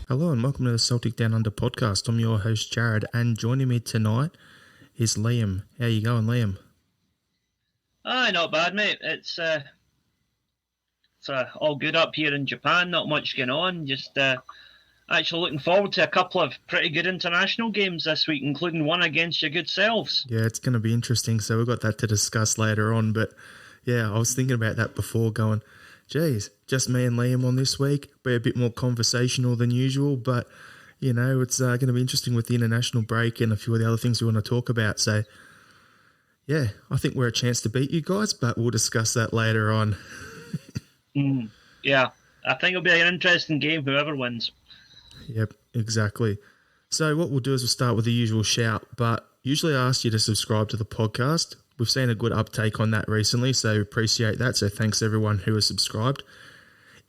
Hello and welcome to the Celtic Down Under podcast. I'm your host Jarrod, and joining me tonight is Liam. How you going, Liam? Aye, not bad, mate. It's all good up here in Japan. Not much going on. Just actually looking forward to a couple of pretty good international games this week, including one against your good selves. Yeah, it's going to be interesting. So we've got that to discuss later on. But yeah, I was thinking about that before, going, geez, just me and Liam on this week. Be a bit more conversational than usual, but you know, it's going to be interesting with the international break and a few of the other things we want to talk about. So yeah, I think we're a chance to beat you guys, but we'll discuss that later on. Yeah, I think it'll be an interesting game, whoever wins. Yep, exactly. So what we'll do is we'll start with the usual shout, but usually I ask you to subscribe to the podcast. We've seen a good uptake on that recently, so appreciate that. So thanks everyone who has subscribed.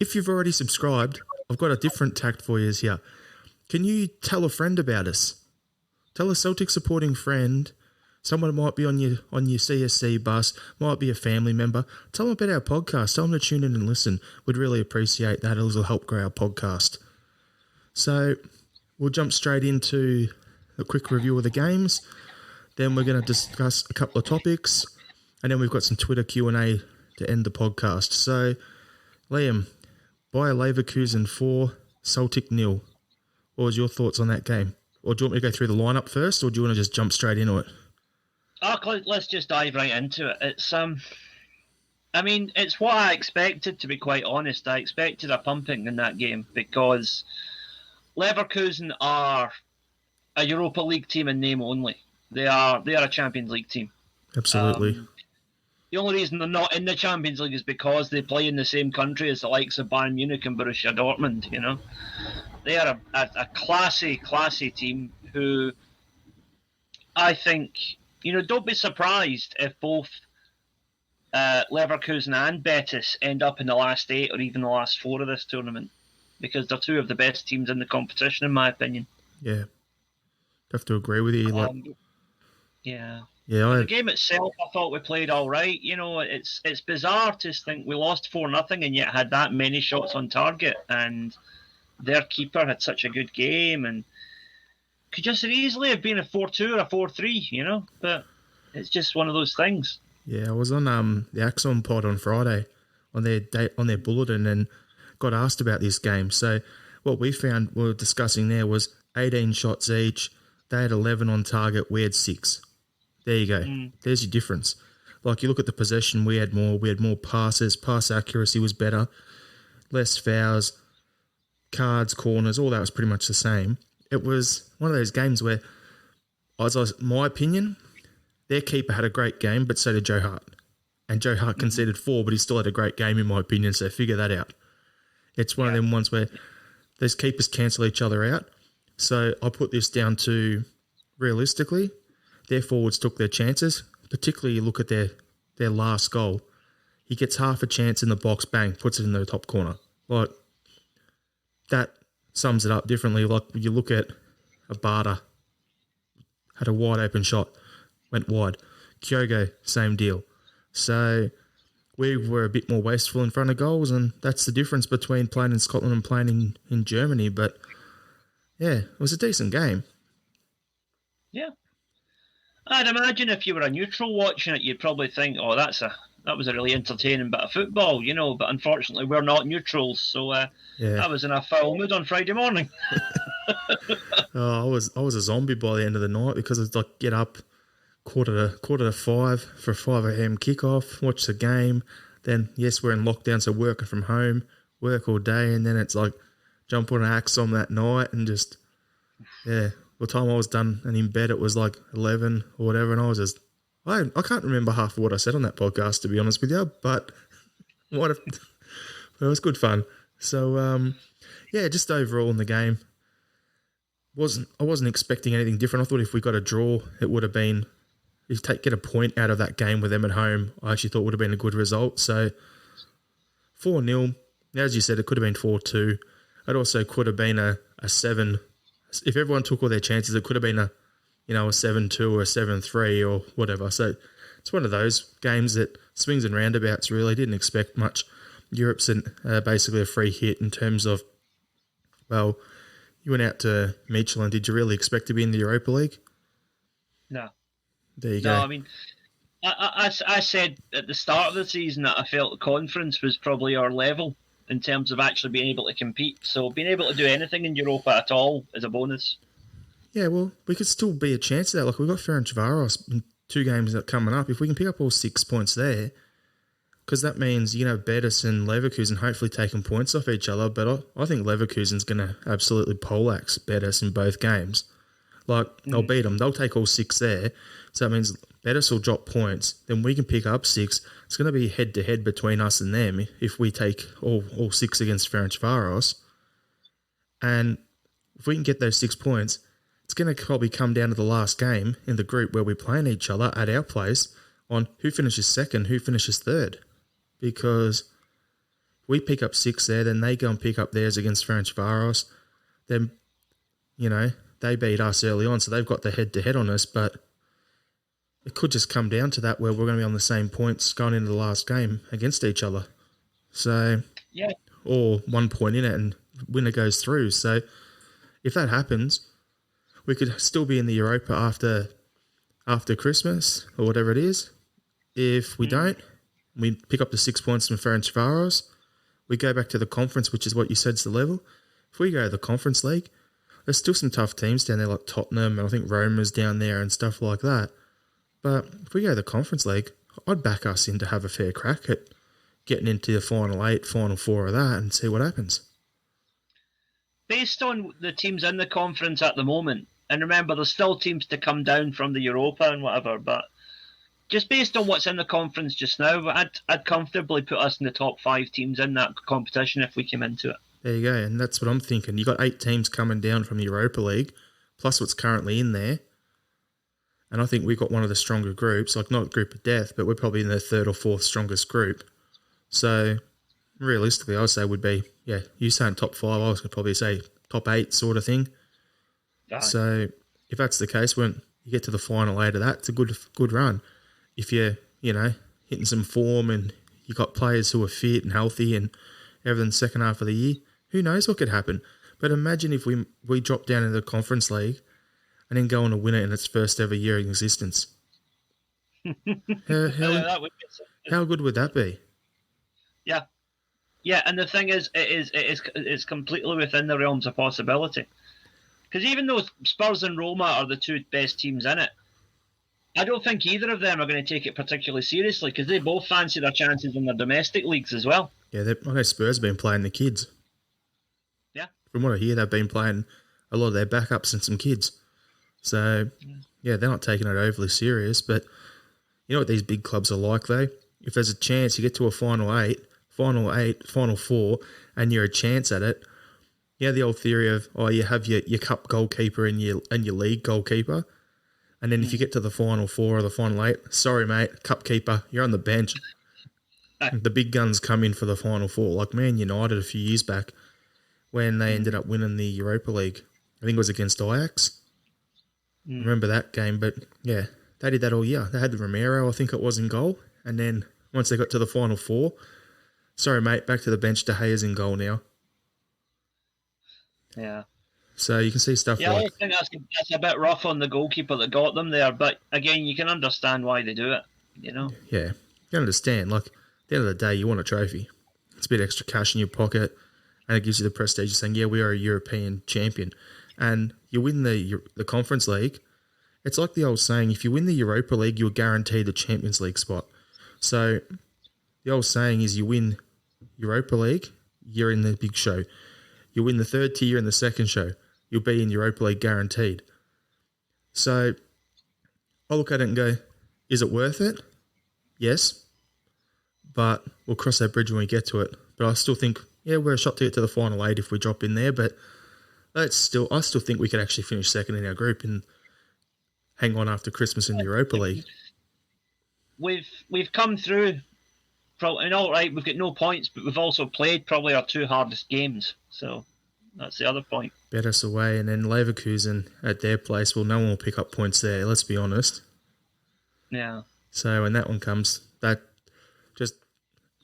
If you've already subscribed, I've got a different tact for you here. Can you tell a friend about us? Tell a Celtic supporting friend. Someone might be on your CSC bus, might be a family member. Tell them about our podcast. Tell them to tune in and listen. We'd really appreciate that. It'll help grow our podcast. So we'll jump straight into a quick review of the games. Then we're going to discuss a couple of topics. And then we've got some Twitter Q&A to end the podcast. So, Liam, Bayer Leverkusen 4, Celtic 0. What was your thoughts on that game? Or do you want me to go through the lineup first, or do you want to just jump straight into it? Let's just dive right into it. It's it's what I expected, to be quite honest. I expected a pumping in that game because Leverkusen are a Europa League team in name only. They are a Champions League team. Absolutely. The only reason they're not in the Champions League is because they play in the same country as the likes of Bayern Munich and Borussia Dortmund. You know, they are a classy team who I think. You know, don't be surprised if both Leverkusen and Betis end up in the last 8 or even the last 4 of this tournament, because they're 2 of the best teams in the competition, in my opinion. Yeah, have to agree with you. The game itself, I thought we played all right. You know, it's bizarre to think we lost 4-0 and yet had that many shots on target, and their keeper had such a good game and could just as easily have been a 4-2 or a 4-3, you know, but it's just one of those things. Yeah, I was on the Axon pod on Friday on their bulletin and got asked about this game. So what we were discussing there was 18 shots each. They had 11 on target. We had 6. There you go. There's your difference. Like, you look at the possession, we had more passes. Pass accuracy was better. Less fouls, cards, corners, all that was pretty much the same. It was one of those games where, my opinion, their keeper had a great game, but so did Joe Hart. And Joe Hart conceded 4, but he still had a great game, in my opinion, so figure that out. It's one of them ones where those keepers cancel each other out. So I put this down to, realistically, their forwards took their chances, particularly you look at their last goal. He gets half a chance in the box, bang, puts it in the top corner. Like, that sums it up differently. Like, you look at Abada, had a wide open shot, went wide. Kyogo, same deal. So we were a bit more wasteful in front of goals, and that's the difference between playing in Scotland and playing in Germany. But yeah, it was a decent game. Yeah. I'd imagine if you were a neutral watching it, you'd probably think, oh, that was a really entertaining bit of football, you know, but unfortunately we're not neutrals, so I was in a foul mood on Friday morning. I was a zombie by the end of the night because it's like, get up quarter to 5 for a 5 a.m. kickoff, watch the game, then yes, we're in lockdown, so working from home, work all day, and then it's like jump on an Axon that night and just, yeah, by the time I was done and in bed it was like 11 or whatever, and I was just, I can't remember half of what I said on that podcast, to be honest with you, but it was good fun. So, just overall in the game, I wasn't expecting anything different. I thought if we got a draw, it would have been, get a point out of that game with them at home, I actually thought would have been a good result. So 4-0, as you said, it could have been 4-2. It also could have been a 7. If everyone took all their chances, it could have been a 7-2 or a 7-3 or whatever. So it's one of those games that swings and roundabouts, really. Didn't expect much. Europe's basically a free hit in terms of, well, You went out to Michelin. Did you really expect to be in the Europa League? No. There you No, go. I mean, I said at the start of the season that I felt the conference was probably our level in terms of actually being able to compete. So being able to do anything in Europa at all is a bonus. Yeah, well, we could still be a chance of that. Like, we've got Ferencvaros in 2 games that are coming up. If we can pick up all 6 points there, because that means you can have Betis and Leverkusen hopefully taking points off each other. But I think Leverkusen's going to absolutely poleaxe Betis in both games. Like, they'll beat them. They'll take all 6 there. So that means Betis will drop points. Then we can pick up 6. It's going to be head-to-head between us and them if we take all 6 against Ferencvaros. And if we can get those 6 points, it's going to probably come down to the last game in the group where we're playing each other at our place on who finishes second, who finishes third. Because we pick up 6 there, then they go and pick up theirs against Ferencvaros. Then, they beat us early on, so they've got the head-to-head on us, but it could just come down to that where we're going to be on the same points going into the last game against each other. So, yeah. Or 1 point in it and winner goes through. So, if that happens, we could still be in the Europa after Christmas or whatever it is. If we don't, we pick up the 6 points from Ferencvaros. We go back to the conference, which is what you said's the level. If we go to the Conference League, there's still some tough teams down there like Tottenham, and I think Roma's down there and stuff like that. But if we go to the Conference League, I'd back us in to have a fair crack at getting into the Final 8, Final 4 of that and see what happens. Based on the teams in the conference at the moment, and remember there's still teams to come down from the Europa and whatever, but just based on what's in the conference just now, I'd comfortably put us in the top 5 teams in that competition if we came into it. There you go, and that's what I'm thinking. You got 8 teams coming down from the Europa League, plus what's currently in there. And I think we've got one of the stronger groups, like not group of death, but we're probably in the 3rd or 4th strongest group. So realistically, I would say would be, you saying top 5, I was going to probably say top 8 sort of thing. Right. So if that's the case, when you get to the final 8 of that, it's a good run. If you're, hitting some form and you got players who are fit and healthy and everything second half of the year, who knows what could happen. But imagine if we drop down into the Conference League and then go on to win it in its first ever year in existence. How good would that be? Yeah. Yeah, and the thing is, it's completely within the realms of possibility. Because even though Spurs and Roma are the 2 best teams in it, I don't think either of them are going to take it particularly seriously because they both fancy their chances in their domestic leagues as well. Yeah, I know Spurs have been playing the kids. Yeah. From what I hear, they've been playing a lot of their backups and some kids. So, they're not taking it overly serious. But you know what these big clubs are like, though? If there's a chance you get to a Final 8, Final 4, and you're a chance at it, the old theory of, you have your cup goalkeeper and your league goalkeeper. And then if you get to the Final 4 or the Final 8, sorry, mate, cup keeper, you're on the bench. The big guns come in for the Final 4, like Man United a few years back when they ended up winning the Europa League. I think it was against Ajax. Remember that game, but they did that all year. They had Romero, I think it was, in goal. And then once they got to the Final 4, sorry, mate, back to the bench, De Gea's in goal now. Yeah. So you can see stuff like... I think that's a bit rough on the goalkeeper that got them there, but again, you can understand why they do it, Yeah, you can understand. Like, at the end of the day, you want a trophy. It's a bit extra cash in your pocket, and it gives you the prestige of saying, we are a European champion. And you win the Conference League, it's like the old saying, if you win the Europa League, you're guaranteed the Champions League spot. So the old saying is you win Europa League, you're in the big show. You win the 3rd tier in the 2nd show, you'll be in Europa League guaranteed. So I look at it and go, is it worth it? Yes. But we'll cross that bridge when we get to it. But I still think, we're a shot to get to the Final 8 if we drop in there. But I still think we could actually finish second in our group and hang on after Christmas in the Europa League. We've come through, and all right, we've got no points, but we've also played probably our 2 hardest games. So that's the other point. Bet us away, and then Leverkusen at their place, well, no one will pick up points there, let's be honest. Yeah. So when that one comes,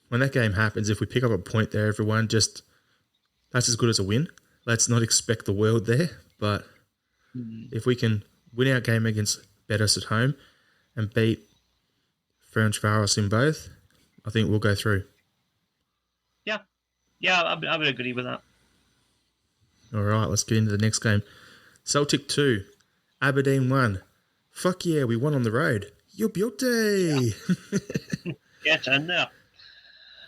when that game happens, if we pick up a point there, everyone, that's as good as a win. let's not expect the world there. But if we can win our game against Betis at home and beat Ferencváros in both, I think we'll go through. Yeah, I would agree with that. All right, let's get into the next game. Celtic 2, Aberdeen 1. Fuck yeah, we won on the road. You're beauty. Get in there.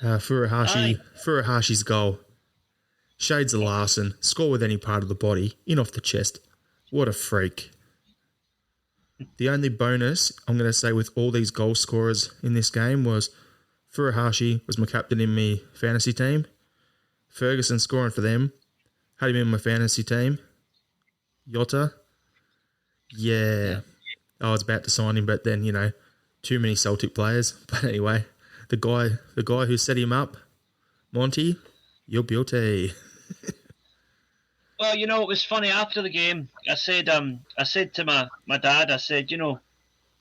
Furahashi's goal. Shades of Larson. Score with any part of the body. In off the chest. What a freak. The only bonus I'm going to say with all these goal scorers in this game was Furuhashi was my captain in my fantasy team. Ferguson scoring for them. Had him in my fantasy team. Jota. Yeah. I was about to sign him, but then, too many Celtic players. But anyway, the guy who set him up, Monty, you're beauty. Well, it was funny after the game. I said to my dad, I said,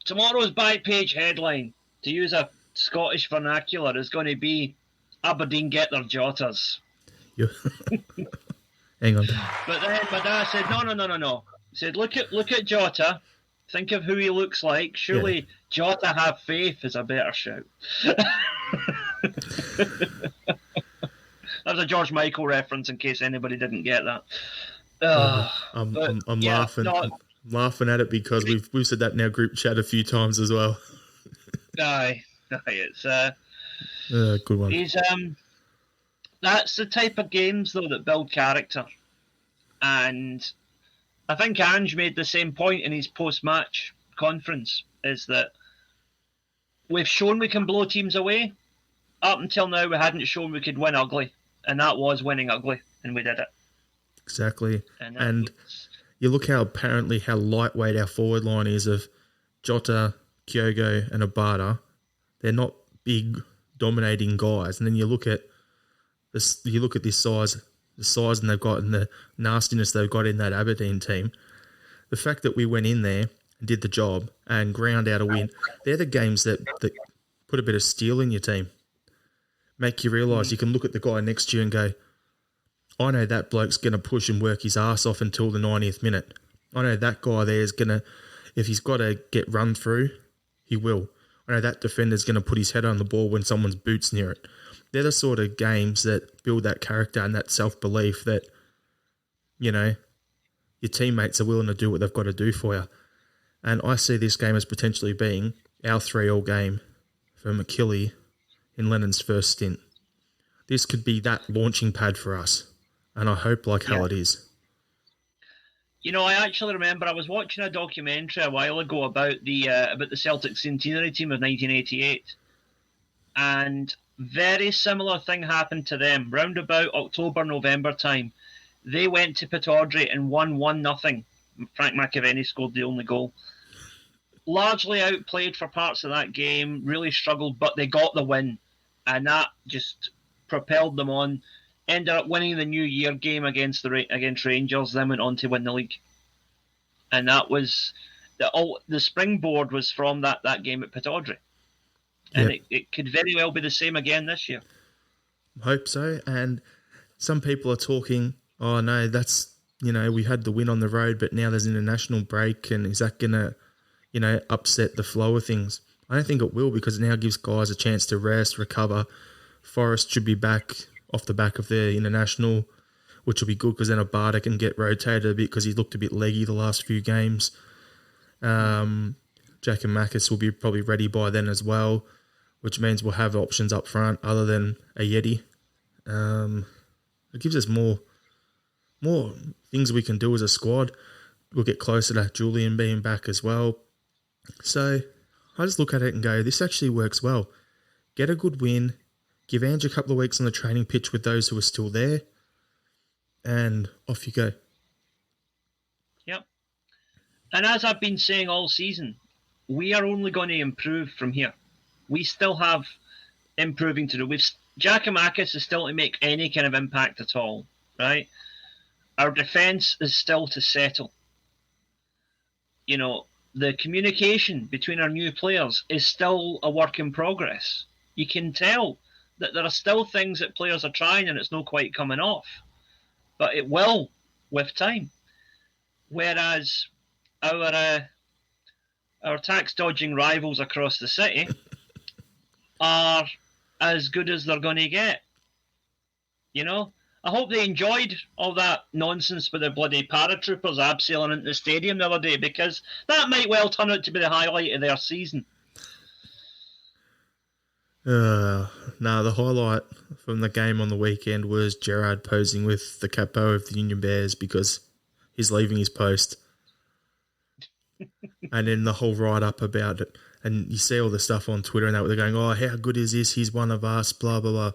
tomorrow's back page headline, to use a Scottish vernacular, is going to be Aberdeen get their Jotas. Hang on. But then my dad said, no. He said, look at Jota. Think of who he looks like. Surely Jota have faith is a better shout. That was a George Michael reference in case anybody didn't get that. I'm laughing. I'm laughing at it because we've said that in our group chat a few times as well. Aye, it's good one. That's the type of games though that build character, and I think Ange made the same point in his post-match conference, is that we've shown we can blow teams away. Up until now, we hadn't shown we could win ugly, and that was winning ugly, and we did it. Exactly. And you look how lightweight our forward line is of Jota, Kyogo, and Abada. They're not big, dominating guys. And then you look at this. You look at this size, the size they've got, and the nastiness they've got in that Aberdeen team. The fact that we went in there and did the job and ground out a win, they're the games that put a bit of steel in your team. Make you realise you can look at the guy next to you and go, I know that bloke's going to push and work his ass off until the 90th minute. I know that guy there is going to, if he's got to get run through, he will. I know that defender's going to put his head on the ball when someone's boot's near it. They're the sort of games that build that character and that self-belief that, your teammates are willing to do what they've got to do for you. And I see this game as potentially being our 3-3 game for McKilly in Lennon's first stint. This could be that launching pad for us. And I hope like hell it is. I actually remember I was watching a documentary a while ago about the Celtic centenary team of 1988. And very similar thing happened to them. Round about October, November time, they went to Pittodrie and won 1-0. Frank McAvenny scored the only goal. Largely outplayed for parts of that game, really struggled, but they got the win. And that just propelled them on. Ended up winning the New Year game against Rangers, then went on to win the league. And that was the springboard was from that game at Pittodrie. And it could very well be the same again this year. I hope so. And some people are talking, oh no, that's, we had the win on the road, but now there's an international break, and is that going to, upset the flow of things? I don't think it will, because it now gives guys a chance to rest, recover. Forrest should be back off the back of the international, which will be good because then Abada can get rotated a bit because he looked a bit leggy the last few games. Jack and Makis will be probably ready by then as well, which means we'll have options up front other than a Yeti. It gives us more things we can do as a squad. We'll get closer to Julian being back as well. So I just look at it and go, this actually works well. Get a good win. Give Ange a couple of weeks on the training pitch with those who are still there, and off you go. Yep. And as I've been saying all season, we are only going to improve from here. We still have improving to do. Giakoumakis is still to make any kind of impact at all, right? Our defence is still to settle. The communication between our new players is still a work in progress. You can tell that there are still things that players are trying and it's not quite coming off. but it will with time. Whereas our tax-dodging rivals across the city are as good as they're going to get. You know? I hope they enjoyed all that nonsense with the bloody paratroopers abseiling into the stadium the other day, because that might well turn out to be the highlight of their season. No, the highlight from the game on the weekend was Jarrod posing with the capo of the Union Bears because he's leaving his post. And then the whole write-up about it. And you see all the stuff on Twitter and that where they're going, oh, how good is this? He's one of us, blah, blah, blah.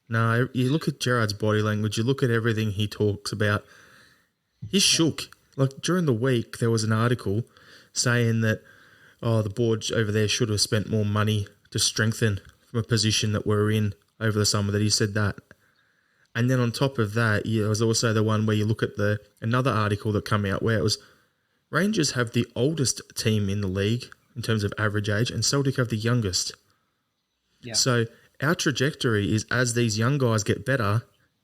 No, you look at Jarrod's body language, you look at everything he talks about, he's shook. Like during the week, there was an article saying that, oh, the board over there should have spent more money to strengthen from a position that we're in over the summer, that he said that. And then on top of that, there was also the one where you look at another article that came out where it was Rangers have the oldest team in the league in terms of average age, and Celtic have the youngest. Yeah. So our trajectory is, as these young guys get better,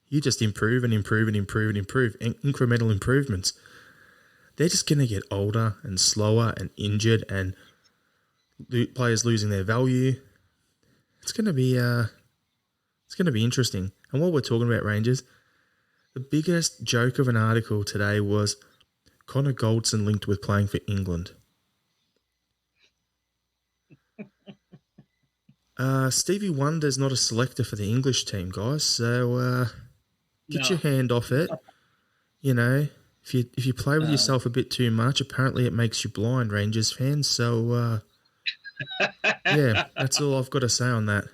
you just improve and improve and improve and improve, incremental improvements. They're just going to get older and slower and injured, and players losing their value. It's going to be interesting. And while we're talking about Rangers, the biggest joke of an article today was Connor Goldson linked with playing for England. Stevie Wonder's not a selector for the English team, guys. So get your hand off it. You know, if you play with yourself a bit too much, apparently it makes you blind, Rangers fans. So yeah, that's all I've got to say on that.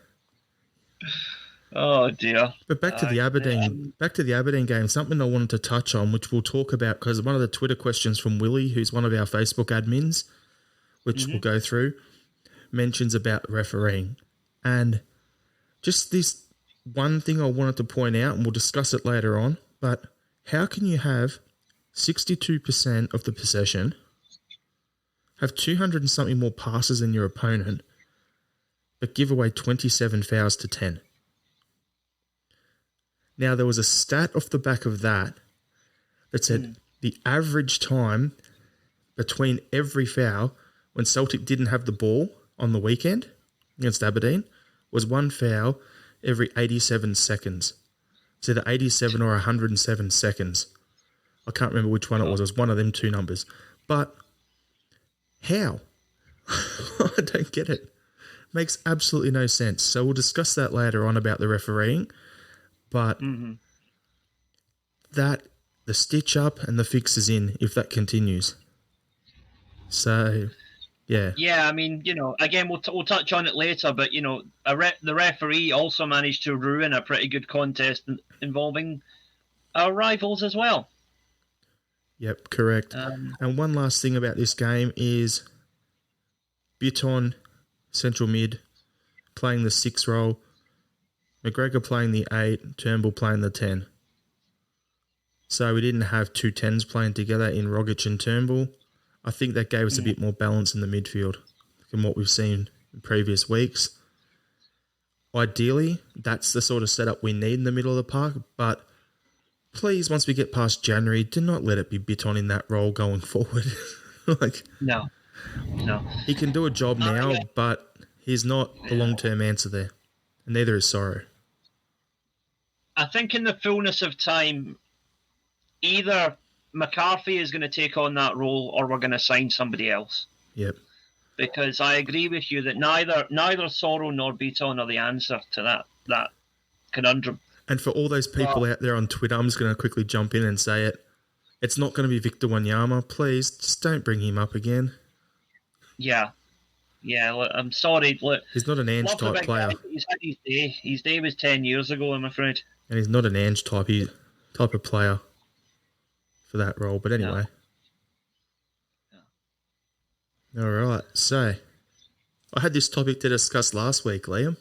Oh dear. But back to the Aberdeen game, something I wanted to touch on, which we'll talk about, because one of the Twitter questions from Willie, who's one of our Facebook admins, which we'll go through, mentions about refereeing. And just this one thing I wanted to point out, and we'll discuss it later on, but how can you have 62% of the possession, have 200 and something more passes than your opponent, but give away 27 fouls to 10? Now, there was a stat off the back of that said the average time between every foul when Celtic didn't have the ball on the weekend against Aberdeen was one foul every 87 seconds. It's either 87 or 107 seconds. I can't remember which one it was. It was one of them two numbers. But how? I don't get it. Makes absolutely no sense. So we'll discuss that later on about the refereeing. But the stitch up and the fix is in if that continues. So, yeah. Yeah, I mean, you know, again, we'll touch on it later, but, you know, the referee also managed to ruin a pretty good contest involving our rivals as well. Yep, correct. And one last thing about this game is Bitton, central mid, playing the 6 role, McGregor playing the 8, Turnbull playing the 10. So we didn't have two 10s playing together in Rogic and Turnbull. I think that gave us a bit more balance in the midfield than what we've seen in previous weeks. Ideally, that's the sort of setup we need in the middle of the park, but please, once we get past January, do not let it be Bitton in that role going forward. No. He can do a job now, but he's not the long-term answer there, and neither is Sorrow. I think in the fullness of time, either McCarthy is going to take on that role or we're going to sign somebody else. Yep. Because I agree with you that neither Sorrow nor Bitton are the answer to that conundrum. And for all those people out there on Twitter, I'm just going to quickly jump in and say it. It's not going to be Victor Wanyama. Please, just don't bring him up again. Yeah. Yeah, look, I'm sorry. Look, he's not an Ange-type player. He's had his day. His day was 10 years ago, I'm afraid. And he's not an Ange type of player for that role. But anyway. No. All right. So, I had this topic to discuss last week, Liam.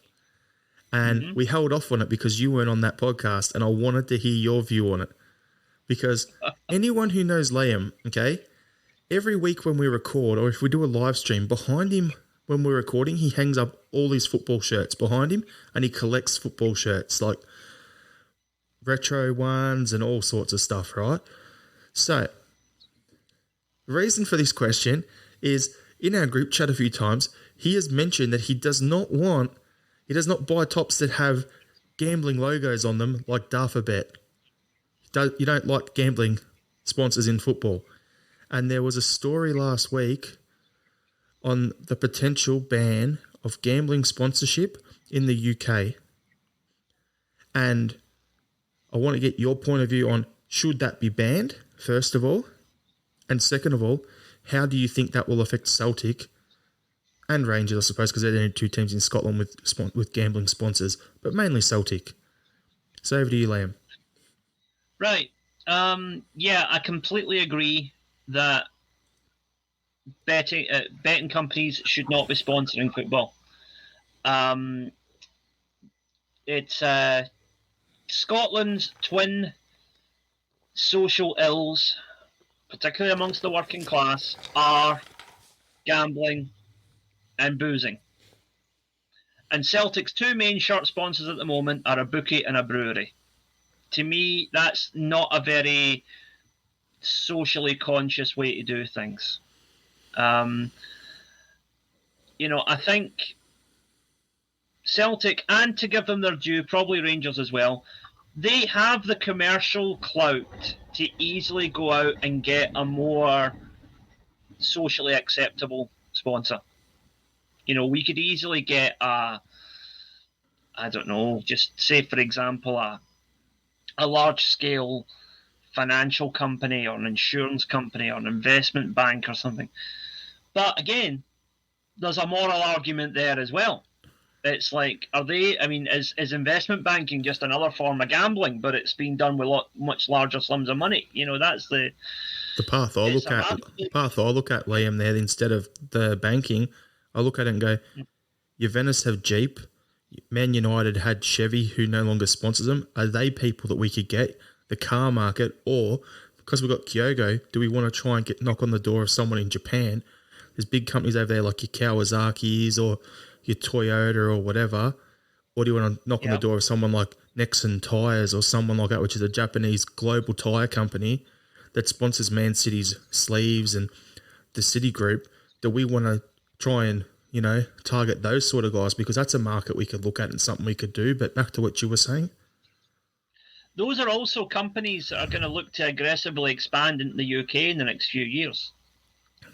And we held off on it because you weren't on that podcast, and I wanted to hear your view on it. Because anyone who knows Liam, okay, every week when we record, or if we do a live stream, behind him when we're recording, he hangs up all his football shirts behind him, and he collects football shirts, like retro ones and all sorts of stuff, right? So, the reason for this question is in our group chat a few times, he has mentioned that he does not buy tops that have gambling logos on them like Dafabet. You don't like gambling sponsors in football. And there was a story last week on the potential ban of gambling sponsorship in the UK. And I want to get your point of view on should that be banned, first of all? And second of all, how do you think that will affect Celtic and Rangers, I suppose, because they're the only two teams in Scotland with gambling sponsors, but mainly Celtic. So over to you, Liam. Right. Yeah, I completely agree that betting companies should not be sponsoring football. It's Scotland's twin social ills, particularly amongst the working class, are gambling and boozing. And Celtic's two main shirt sponsors at the moment are a bookie and a brewery. To me, that's not a very socially conscious way to do things. I think Celtic, and to give them their due, probably Rangers as well, they have the commercial clout to easily go out and get a more socially acceptable sponsor. We could easily get just say, for example, a large-scale financial company or an insurance company or an investment bank or something. But again, there's a moral argument there as well. It's like, is investment banking just another form of gambling, but it's being done with much larger sums of money? That's the path I look at. The path I look at, Liam, there, instead of the banking, I look at it and go, Juventus have Jeep, Man United had Chevy, who no longer sponsors them. Are they people that we could get the car market, or because we've got Kyogo, do we want to try and knock on the door of someone in Japan? There's big companies over there like your Kawasaki's or your Toyota or whatever. Or do you want to knock on the door of someone like Nexon Tyres or someone like that, which is a Japanese global tyre company that sponsors Man City's sleeves and the City Group? Do we want to try and, target those sort of guys? Because that's a market we could look at and something we could do. But back to what you were saying. Those are also companies that are going to look to aggressively expand into the UK in the next few years.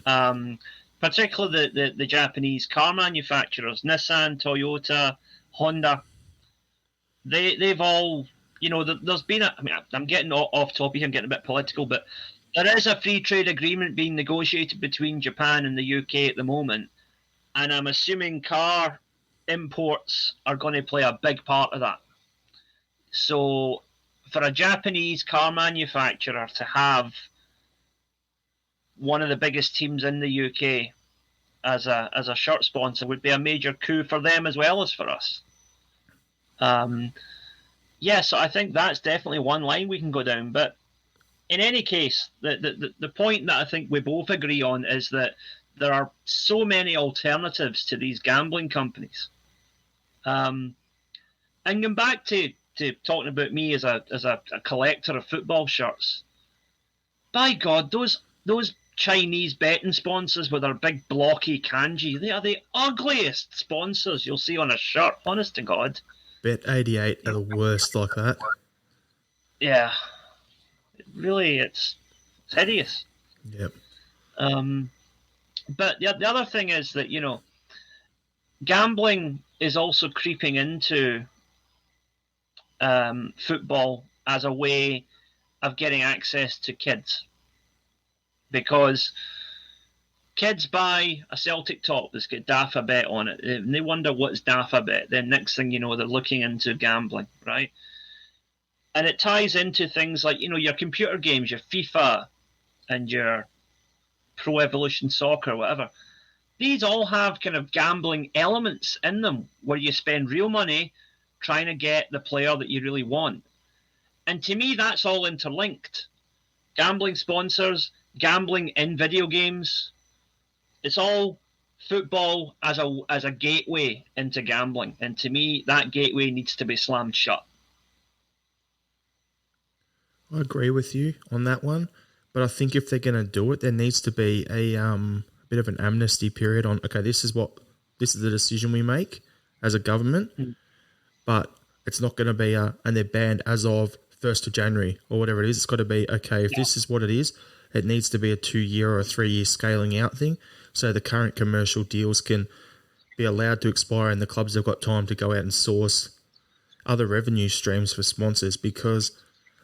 Particularly the Japanese car manufacturers, Nissan, Toyota, Honda. They've all, there's been I'm getting off topic, I'm getting a bit political, but there is a free trade agreement being negotiated between Japan and the UK at the moment. And I'm assuming car imports are going to play a big part of that. So for a Japanese car manufacturer to have one of the biggest teams in the UK as a shirt sponsor would be a major coup for them as well as for us. So I think that's definitely one line we can go down. But in any case, the point that I think we both agree on is that there are so many alternatives to these gambling companies. And going back to talking about me as a collector of football shirts, by God, those Chinese betting sponsors with their big blocky kanji, they are the ugliest sponsors you'll see on a shirt, honest to God. Bet88 are the worst like that. Yeah. Really, it's hideous. Yep. But the other thing is that, gambling is also creeping into football as a way of getting access to kids. Because kids buy a Celtic top that's got Dafabet on it, and they wonder what's Dafabet. Then next thing you know, they're looking into gambling, right? And it ties into things like, your computer games, your FIFA and your Pro Evolution Soccer, whatever. These all have kind of gambling elements in them where you spend real money trying to get the player that you really want. And to me, that's all interlinked. Gambling sponsors, gambling in video games, it's all football as a gateway into gambling. And to me, that gateway needs to be slammed shut. I agree with you on that one, but I think if they're going to do it, there needs to be a bit of an amnesty period on. Okay, this is the decision we make as a government, but it's not going to be and they're banned as of 1st of January or whatever it is. It's got to be okay. If this is what it is, it needs to be a 2-year or a 3-year scaling out thing, so the current commercial deals can be allowed to expire and the clubs have got time to go out and source other revenue streams for sponsors, because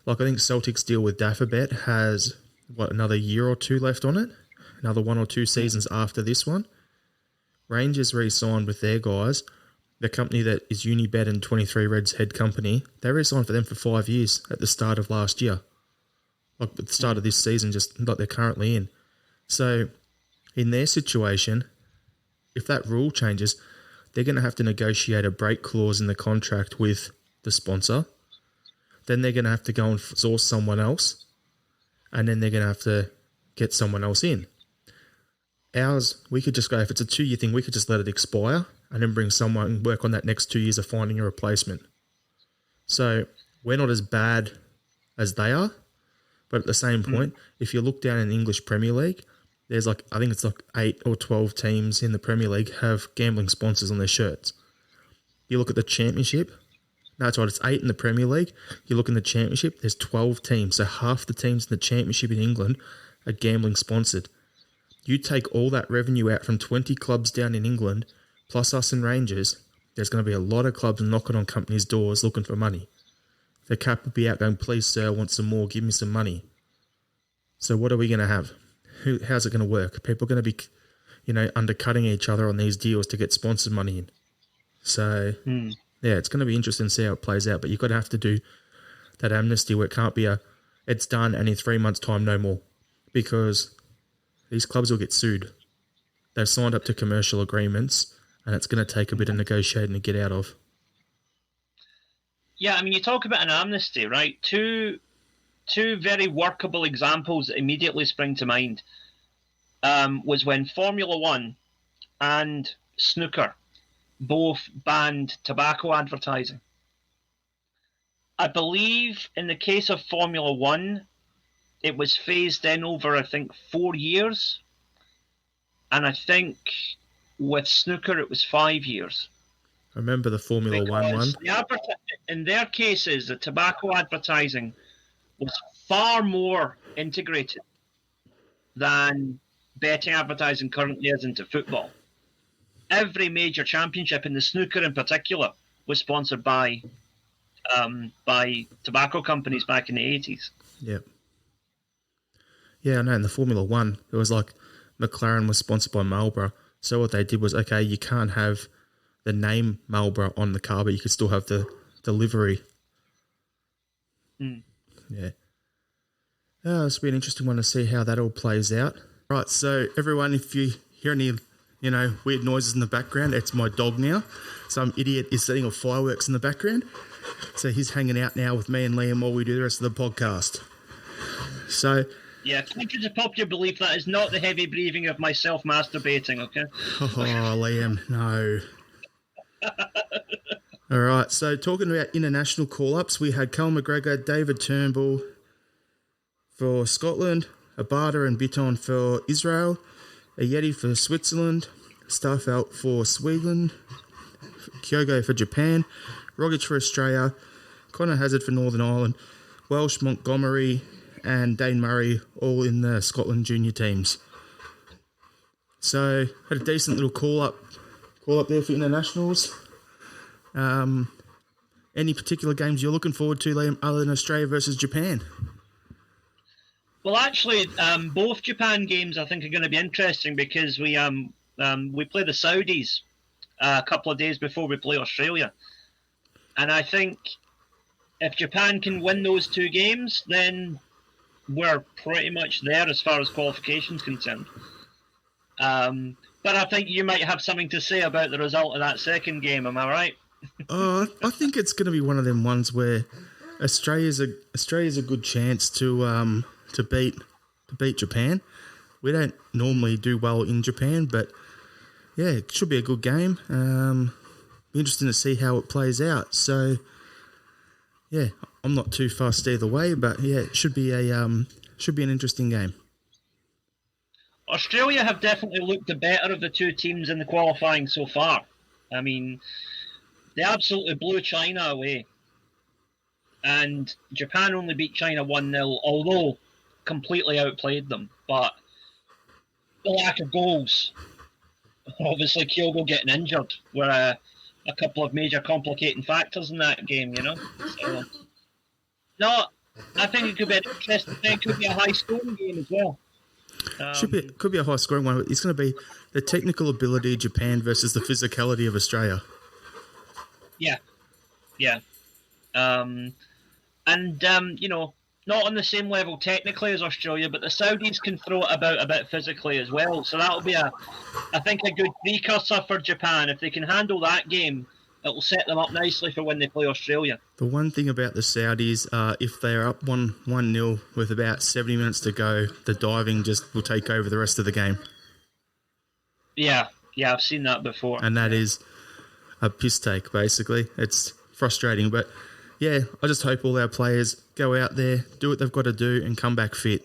like I think Celtic's deal with Dafabet has another year or 2 left on it, another 1 or 2 seasons after this one. Rangers re-signed with their guys, the company that is Unibet and 23 Reds head company. They re-signed for them for 5 years at the start of last year, like at the start of this season, just like they're currently in. So in their situation, if that rule changes, they're going to have to negotiate a break clause in the contract with the sponsor. Then they're going to have to go and source someone else. And then they're going to have to get someone else in. Ours, we could just go, if it's a 2-year thing, we could just let it expire and then bring someone and work on that next 2 years of finding a replacement. So we're not as bad as they are. But at the same point, if you look down in the English Premier League, there's I think it's 8 or 12 teams in the Premier League have gambling sponsors on their shirts. You look at the Championship, that's right, it's 8 in the Premier League. You look in the Championship, there's 12 teams. So half the teams in the Championship in England are gambling sponsored. You take all that revenue out from 20 clubs down in England, plus us and Rangers, there's going to be a lot of clubs knocking on companies' doors looking for money. The cap will be out going, please sir, I want some more, give me some money. So what are we going to have? How's it going to work? People are going to be, undercutting each other on these deals to get sponsored money in. So, yeah, it's going to be interesting to see how it plays out. But you've got to have to do that amnesty where it can't be it's done and in 3 months' time, no more. Because these clubs will get sued. They've signed up to commercial agreements and it's going to take a bit of negotiating to get out of. Yeah, I mean, you talk about an amnesty, right? Two very workable examples that immediately spring to mind was when Formula One and snooker both banned tobacco advertising. I believe in the case of Formula One, it was phased in over, I think, 4 years. And I think with snooker, it was 5 years. I remember the Formula One one. In their cases, the tobacco advertising was far more integrated than betting advertising currently is into football. Every major championship, in the snooker in particular, was sponsored by tobacco companies back in the 80s. Yep. Yeah, I know. In the Formula One, it was like McLaren was sponsored by Marlboro. So what they did was, okay, you can't have the name Marlboro on the car, but you could still have the livery. Yeah. It's been an interesting one to see how that all plays out. Right, so everyone, if you hear any, weird noises in the background, it's my dog now. Some idiot is setting off fireworks in the background. So he's hanging out now with me and Liam while we do the rest of the podcast. So... yeah, contrary to popular belief, that is not the heavy breathing of myself masturbating, okay? Oh, Liam, no. All right, so talking about international call-ups, we had Cal McGregor, David Turnbull for Scotland, Abada and Bitton for Israel, Ayeti for Switzerland, Starfelt for Sweden, Kyogo for Japan, Rogic for Australia, Connor Hazard for Northern Ireland, Welsh, Montgomery and Dane Murray all in the Scotland junior teams. So had a decent little call up there for internationals. Any particular games you're looking forward to, Liam, other than Australia versus Japan? Well, actually, both Japan games I think are going to be interesting because we play the Saudis a couple of days before we play Australia, and I think if Japan can win those 2 games, then we're pretty much there as far as qualification's concerned. But I think you might have something to say about the result of that second game. Am I right? I think it's going to be one of them ones where Australia's a good chance to beat Japan. We don't normally do well in Japan, but yeah, it should be a good game. Be interesting to see how it plays out. So yeah, I'm not too fussed either way, but yeah, it should be an interesting game. Australia have definitely looked the better of the two teams in the qualifying so far. I mean, they absolutely blew China away. And Japan only beat China 1-0, although completely outplayed them. But the lack of goals, obviously Kyogo getting injured, were a couple of major complicating factors in that game, you know. So, no, I think it could be an interesting thing. It could be a high-scoring game as well. Could be a high-scoring one. It's going to be the technical ability of Japan versus the physicality of Australia. Yeah. You know, not on the same level technically as Australia, but the Saudis can throw it about a bit physically as well. So that'll be, I think, a good precursor for Japan. If they can handle that game, it will set them up nicely for when they play Australia. The one thing about the Saudis, if they're up 1-0 with about 70 minutes to go, the diving just will take over the rest of the game. Yeah, I've seen that before. And that is a piss take, basically. It's frustrating, but yeah, I just hope all our players go out there, do what they've got to do, and come back fit.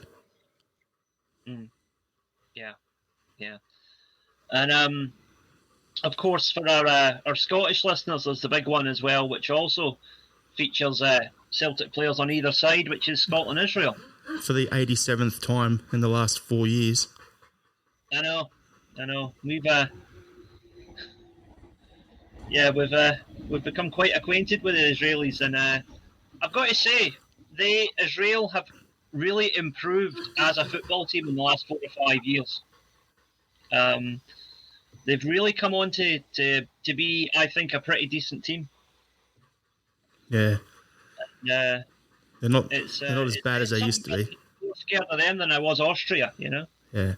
Yeah. And of course, for our Scottish listeners, there's the big one as well, which also features Celtic players on either side, which is Scotland-Israel. For the 87th time in the last 4 years. I know. We've become quite acquainted with the Israelis, and I've got to say, Israel have really improved as a football team in the last 4 or 5 years. They've really come on to be, I think, a pretty decent team. Yeah. They're not as bad as they used to be. I'm more scared of them than I was Austria, you know? Yeah.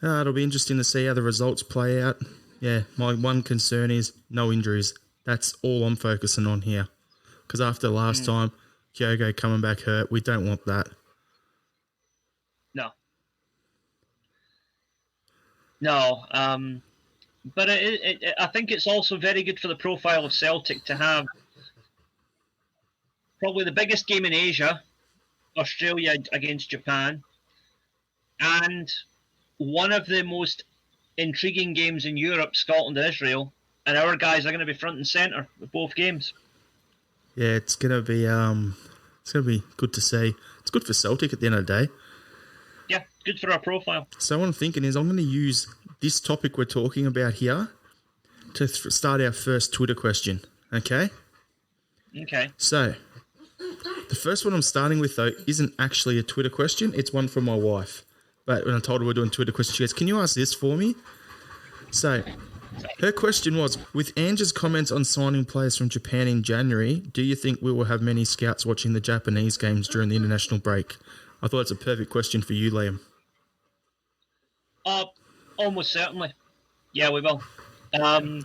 It'll be interesting to see how the results play out. Yeah, my one concern is no injuries. That's all I'm focusing on here. Because after last time, Kyogo coming back hurt, we don't want that. No, but I think it's also very good for the profile of Celtic to have probably the biggest game in Asia, Australia against Japan, and one of the most intriguing games in Europe, Scotland-Israel, and our guys are going to be front and centre with both games. Yeah, it's going to be good to see. It's good for Celtic at the end of the day. Yeah, good for our profile. So what I'm thinking is I'm going to use this topic we're talking about here to start our first Twitter question, okay? Okay. So, the first one I'm starting with, though, isn't actually a Twitter question. It's one from my wife. But when I told her we're doing Twitter questions, she goes, can you ask this for me? So, her question was, with Ange's comments on signing players from Japan in January, do you think we will have many scouts watching the Japanese games during the international break? I thought it's a perfect question for you, Liam. Almost certainly. Yeah, we will. I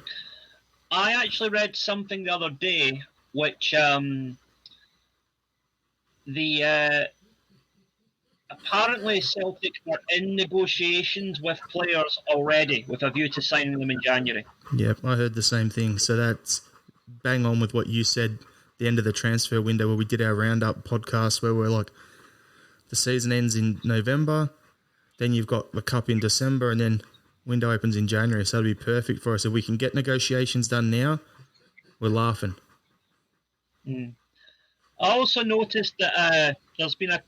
actually read something the other day which apparently Celtic are in negotiations with players already with a view to signing them in January. Yep, I heard the same thing. So that's bang on with what you said at the end of the transfer window where we did our roundup podcast where we're like, the season ends in November, then you've got the Cup in December, and then window opens in January. So it'll be perfect for us. If we can get negotiations done now, we're laughing. I also noticed that there's been a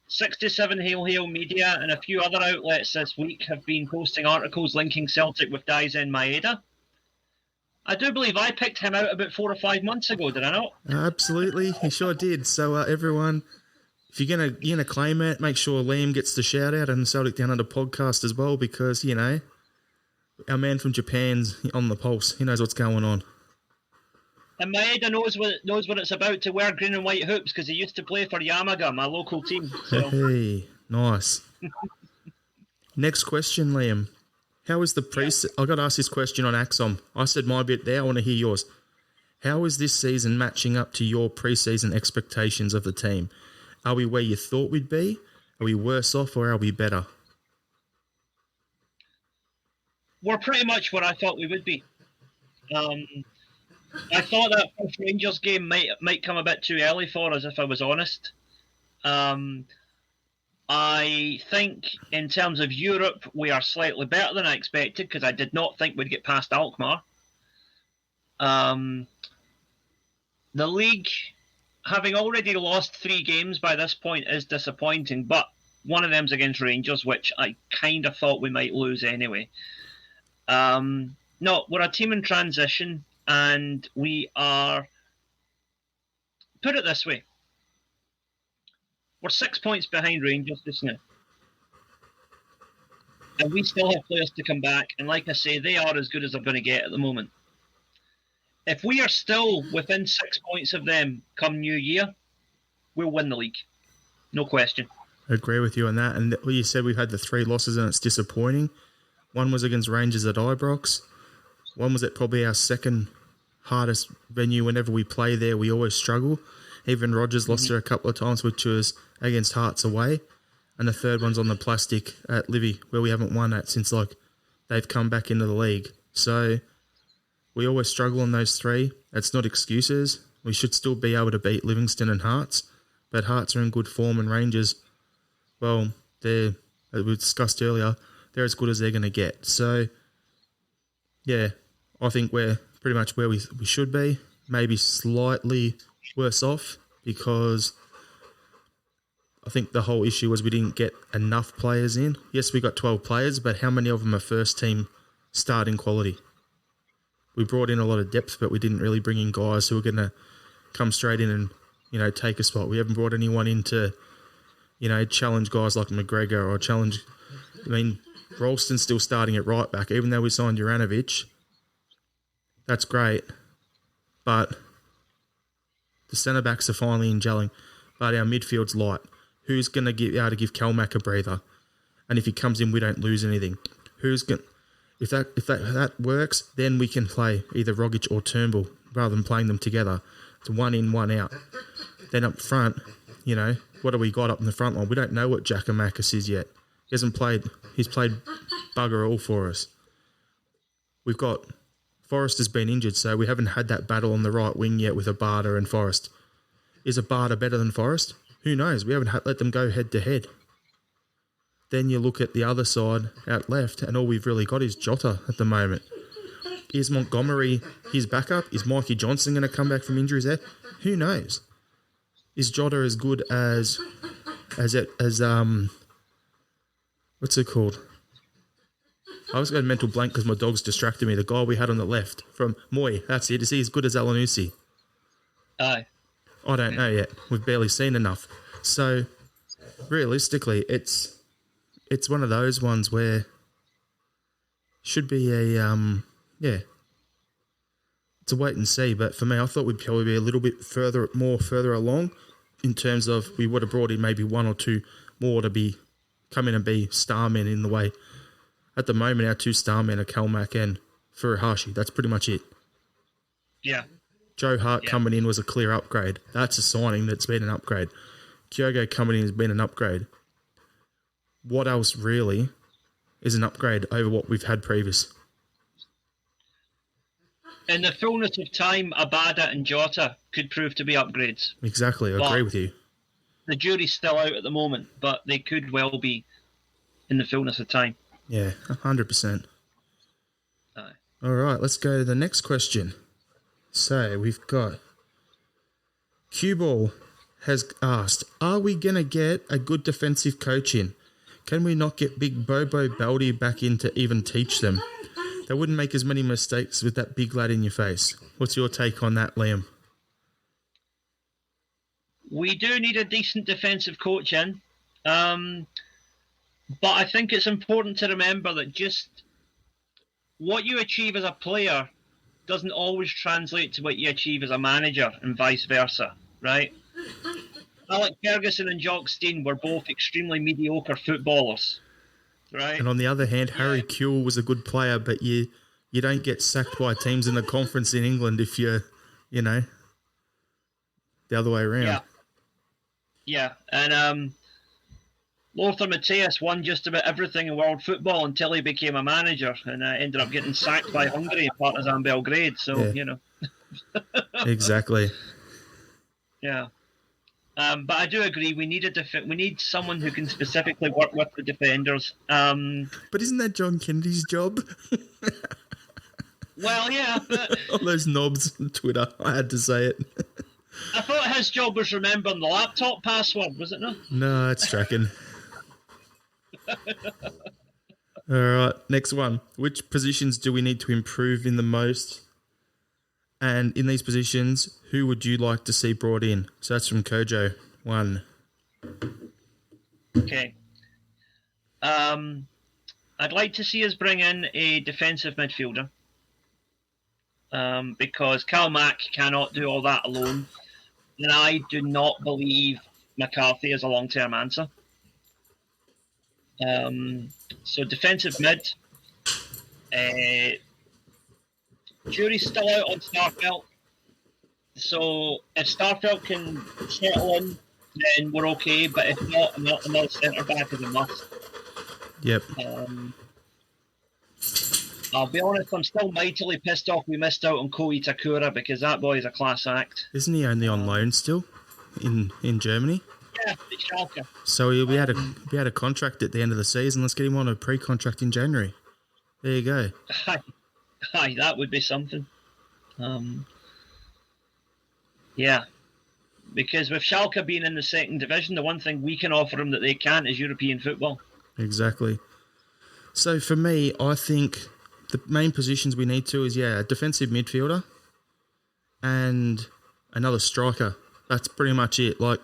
67 Hail Media and a few other outlets this week have been posting articles linking Celtic with Daisen Maeda. I do believe I picked him out about 4 or 5 months ago, did I not? Absolutely, he sure did. So everyone, if you're gonna claim it, make sure Liam gets the shout out and the Celtic Down Under podcast as well, because you know our man from Japan's on the pulse. He knows what's going on. And Maeda knows what it's about to wear green and white hoops because he used to play for Yamaga, my local team. So. Hey, nice. Next question, Liam. How is the I got asked this question on Axom. I said my bit there. I want to hear yours. How is this season matching up to your pre-season expectations of the team? Are we where you thought we'd be? Are we worse off or are we better? We're pretty much where I thought we would be. I thought that first Rangers game might come a bit too early for us, if I was honest. I think in terms of Europe, we are slightly better than I expected because I did not think we'd get past Alkmaar. The league, having already lost 3 games by this point, is disappointing, but one of them's against Rangers, which I kind of thought we might lose anyway. No, we're a team in transition, and we are... Put it this way. We're 6 points behind Rangers just now. And we still have players to come back, and like I say, they are as good as they're going to get at the moment. If we are still within 6 points of them come New Year, we'll win the league. No question. I agree with you on that. And you said we've had the 3 losses and it's disappointing. One was against Rangers at Ibrox. One was at probably our second hardest venue. Whenever we play there, we always struggle. Even Rogers lost there a couple of times, which was against Hearts away. And the third one's on the plastic at Livy, where we haven't won at since they've come back into the league. So we always struggle on those 3. It's not excuses. We should still be able to beat Livingston and Hearts. But Hearts are in good form, and Rangers, well, as we discussed earlier, they're as good as they're going to get. So, yeah, I think we're pretty much where we should be. Maybe slightly worse off because I think the whole issue was we didn't get enough players in. Yes, we got 12 players, but how many of them are first team starting quality? We brought in a lot of depth, but we didn't really bring in guys who are going to come straight in and, take a spot. We haven't brought anyone in to, challenge guys like McGregor or challenge... I mean, Ralston's still starting at right back, even though we signed Juranovic. That's great. But the centre-backs are finally in gelling. But our midfield's light. Who's going to be able to give Kalmack a breather? And if he comes in, we don't lose anything. If that works, then we can play either Rogic or Turnbull rather than playing them together. It's 1 in, 1 out. Then up front, what have we got up in the front line? We don't know what Giakoumakis is yet. He's played bugger all for us. We've got... Forrest has been injured, so we haven't had that battle on the right wing yet with Abada and Forrest. Is Abada better than Forrest? Who knows? We haven't let them go head-to-head. Then you look at the other side, out left, and all we've really got is Jota at the moment. Is Montgomery his backup? Is Mikey Johnson going to come back from injuries there? Who knows? Is Jota as good as what's it called? I was going to mental blank because my dog's distracted me. The guy we had on the left from Moy, that's it. Is he as good as Alanusi? Aye. I don't know yet. We've barely seen enough. So, realistically, it's one of those ones where should be it's a wait and see. But for me, I thought we'd probably be a little bit further along in terms of we would have brought in maybe 1 or 2 more to come in and be star men in the way. At the moment, our 2 star men are Kalmack and Furuhashi. That's pretty much it. Yeah. Joe Hart coming in was a clear upgrade. That's a signing that's been an upgrade. Kyogo coming in has been an upgrade. What else really is an upgrade over what we've had previous? In the fullness of time, Abada and Jota could prove to be upgrades. Exactly, I agree with you. The jury's still out at the moment, but they could well be in the fullness of time. Yeah, 100%. Aye. All right, let's go to the next question. So we've got Cue Ball has asked, are we going to get a good defensive coach in? Can we not get big Bobo Baldy back in to even teach them? They wouldn't make as many mistakes with that big lad in your face. What's your take on that, Liam? We do need a decent defensive coach in. But I think it's important to remember that just what you achieve as a player doesn't always translate to what you achieve as a manager and vice versa, right? Alec Ferguson and Jock Stein were both extremely mediocre footballers, right? And on the other hand, Harry Kewell was a good player, but you don't get sacked by teams in the conference in England if you're, the other way around. Yeah. And Lothar Matthäus won just about everything in world football until he became a manager and ended up getting sacked by Hungary and Partizan Belgrade. So, Exactly. Yeah. But I do agree. We need we need someone who can specifically work with the defenders. But isn't that John Kennedy's job? Well, yeah, but All those knobs on Twitter. I had to say it. I thought his job was remembering the laptop password, was it not? No, it's tracking. All right, next one. Which positions do we need to improve in the most? And in these positions, who would you like to see brought in? So that's from Kojo. 1. Okay. I'd like to see us bring in a defensive midfielder. Because Cal Mack cannot do all that alone. And I do not believe McCarthy is a long-term answer. So defensive mid. Jury's still out on Starfelt. So if Starfelt can settle in, then we're okay. But if not, another centre-back is a must. Yep. I'll be honest, I'm still mightily pissed off we missed out on Ko Itakura because that boy is a class act. Isn't he only on loan still in Germany? Yeah, it's Schalke. So we had a contract at the end of the season. Let's get him on a pre-contract in January. There you go. Aye, that would be something. Yeah. Because with Schalke being in the second division, the one thing we can offer them that they can't is European football. Exactly. So for me, I think the main positions we need to is, a defensive midfielder and another striker. That's pretty much it. Like,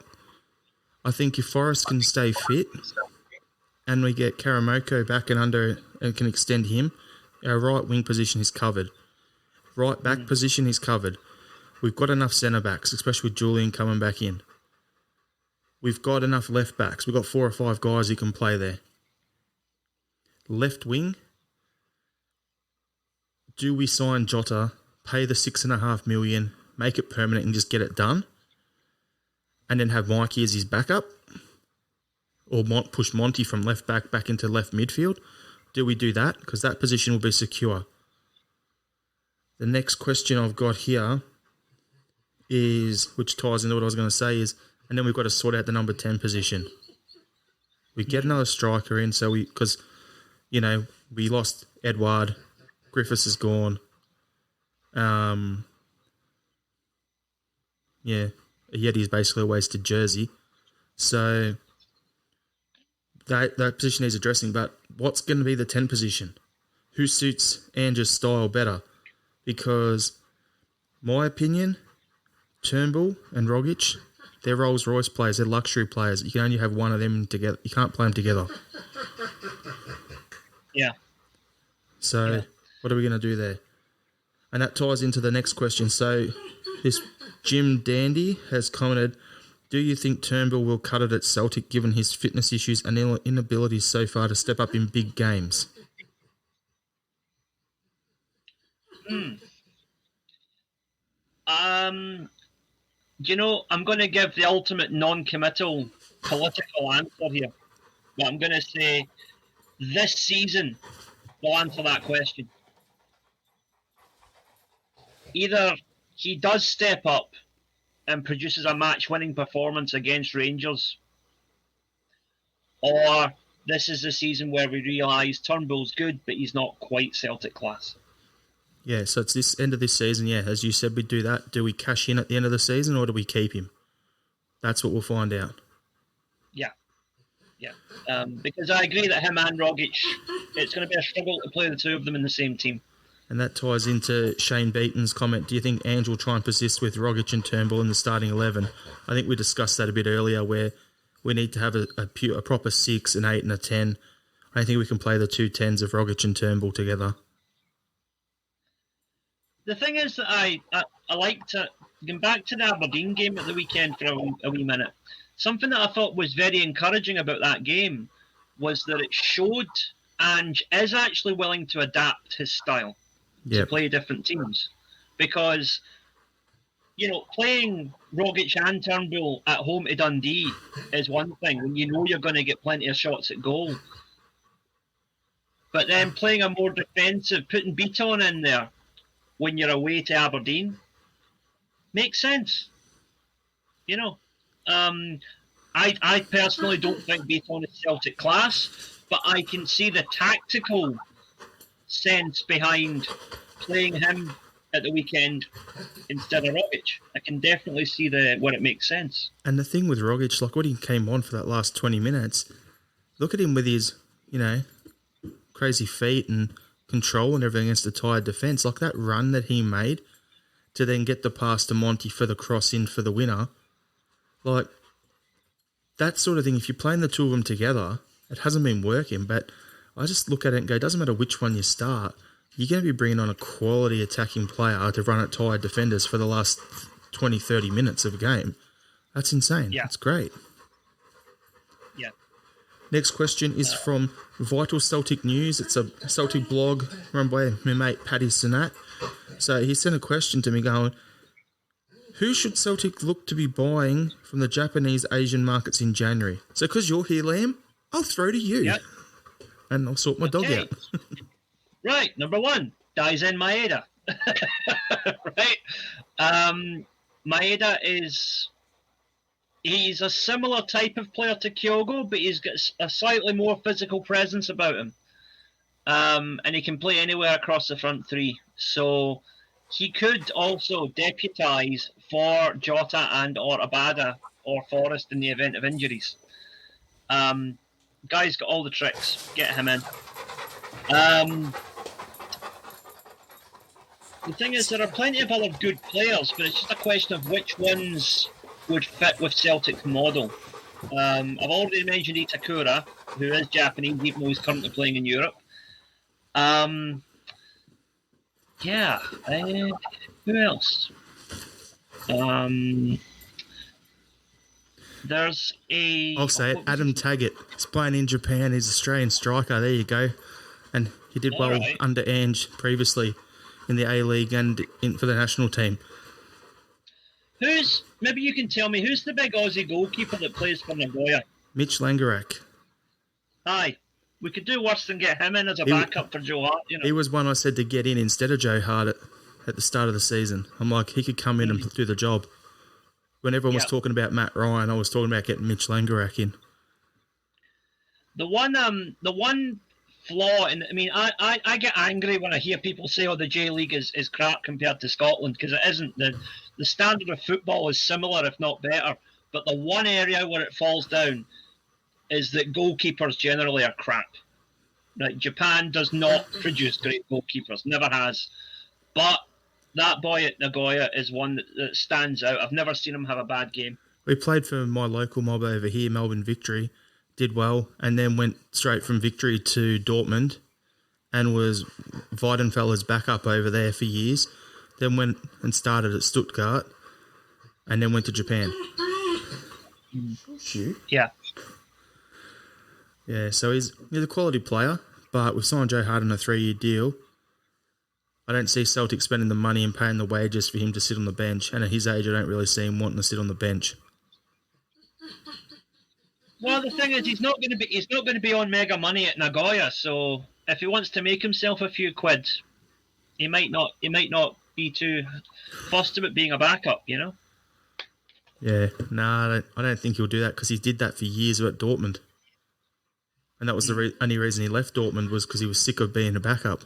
I think if Forrest can stay fit and we get Karamoko back and under and can extend him, our right wing position is covered. Right back position is covered. We've got enough centre backs, especially with Julian coming back in. We've got enough left backs. We've got 4 or 5 guys who can play there. Left wing, do we sign Jota, pay the $6.5 million, make it permanent and just get it done? And then have Mikey as his backup? Or push Monty from left back into left midfield? Do we do that? Because that position will be secure. The next question I've got here is, which ties into what I was going to say is, and then we've got to sort out the number 10 position. We get another striker in, because we lost Edward, Griffiths is gone. Yeti's basically a wasted jersey. So that position needs addressing, but what's going to be the 10 position? Who suits Andrew's style better? Because, my opinion, Turnbull and Rogic, they're Rolls-Royce players, they're luxury players. You can only have one of them together. You can't play them together. Yeah. So, what are we going to do there? And that ties into the next question. So, this Jim Dandy has commented, do you think Turnbull will cut it at Celtic given his fitness issues and inabilities so far to step up in big games? I'm going to give the ultimate non-committal political answer here. But I'm going to say this season will answer that question. Either he does step up and produces a match-winning performance against Rangers, or this is the season where we realise Turnbull's good, but he's not quite Celtic class. Yeah, so it's this end of this season, as you said, we do that. Do we cash in at the end of the season or do we keep him? That's what we'll find out. Yeah. Because I agree that him and Rogic, it's going to be a struggle to play the two of them in the same team. And that ties into Shane Beaton's comment. Do you think Ange will try and persist with Rogic and Turnbull in the starting 11? I think we discussed that a bit earlier where we need to have a proper 6, an 8 and a 10. I think we can play the 2 10s of Rogic and Turnbull together. The thing is that I like to, going back to the Aberdeen game at the weekend for a wee minute, something that I thought was very encouraging about that game was that it showed Ange is actually willing to adapt his style to play different teams. Because, playing Rogic and Turnbull at home to Dundee is one thing, when you know you're going to get plenty of shots at goal. But then playing a more defensive, putting Beaton in there, when you're away to Aberdeen, Makes sense. You know, I personally don't think Beaton is Celtic class, but I can see the tactical sense behind playing him at the weekend instead of Rogic. I can definitely see where it makes sense. And the thing with Rogic, like when he came on for that last 20 minutes, look at him with his, crazy feet and control and everything against the tired defence. Like that run that he made to then get the pass to Monty for the cross in for the winner. Like, that sort of thing, if you're playing the two of them together, it hasn't been working, but I just look at it and go, it doesn't matter which one you start, you're going to be bringing on a quality attacking player to run at tired defenders for the last 20, 30 minutes of a game. That's insane. Yeah. That's great. Yeah. Next question is from Vital Celtic News. It's a Celtic blog run by my mate Paddy Sinat. So he sent a question to me going, who should Celtic look to be buying from the Japanese Asian markets in January? So because you're here, Liam, I'll throw to you. Yep. And I'll sort my dog out. Right, number one, Daizen Maeda. Right? Maeda he's a similar type of player to Kyogo, but he's got a slightly more physical presence about him. And he can play anywhere across the front three. So he could also deputise for Jota and or Abada or Forrest in the event of injuries. Guy's got all the tricks. Get him in. The thing is, there are plenty of other good players, but it's just a question of which ones would fit with Celtic's model. I've already mentioned Itakura, who is Japanese, even though he's currently playing in Europe. Who else? There's I'll say it, Adam Taggart. He's playing in Japan. He's an Australian striker. There you go. And he did well under Ange previously in the A-League and for the national team. Maybe you can tell me, who's the big Aussie goalkeeper that plays for Nagoya? Mitch Langerak. Aye. We could do worse than get him in as a backup for Joe Hart. He was one I said to get in instead of Joe Hart at the start of the season. I'm like, he could come in and do the job. When everyone was talking about Matt Ryan, I was talking about getting Mitch Langerak in. The one flaw, I get angry when I hear people say, "Oh, the J League is crap compared to Scotland," because it isn't. The standard of football is similar, if not better. But the one area where it falls down is that goalkeepers generally are crap. Right? Japan does not produce great goalkeepers, never has. But that boy at Nagoya is one that stands out. I've never seen him have a bad game. We played for my local mob over here, Melbourne Victory, did well, and then went straight from Victory to Dortmund and was Weidenfeller's backup over there for years. Then went and started at Stuttgart and then went to Japan. Yeah. Yeah, so he's a quality player, but we've signed Joe Hart on a 3-year deal. I don't see Celtic spending the money and paying the wages for him to sit on the bench, and at his age, I don't really see him wanting to sit on the bench. Well, the thing is, he's not going to be on mega money at Nagoya. So if he wants to make himself a few quid, he might not be too fussed about being a backup. Yeah, I don't think he'll do that because he did that for years at Dortmund. And that was the only reason he left Dortmund was because he was sick of being a backup.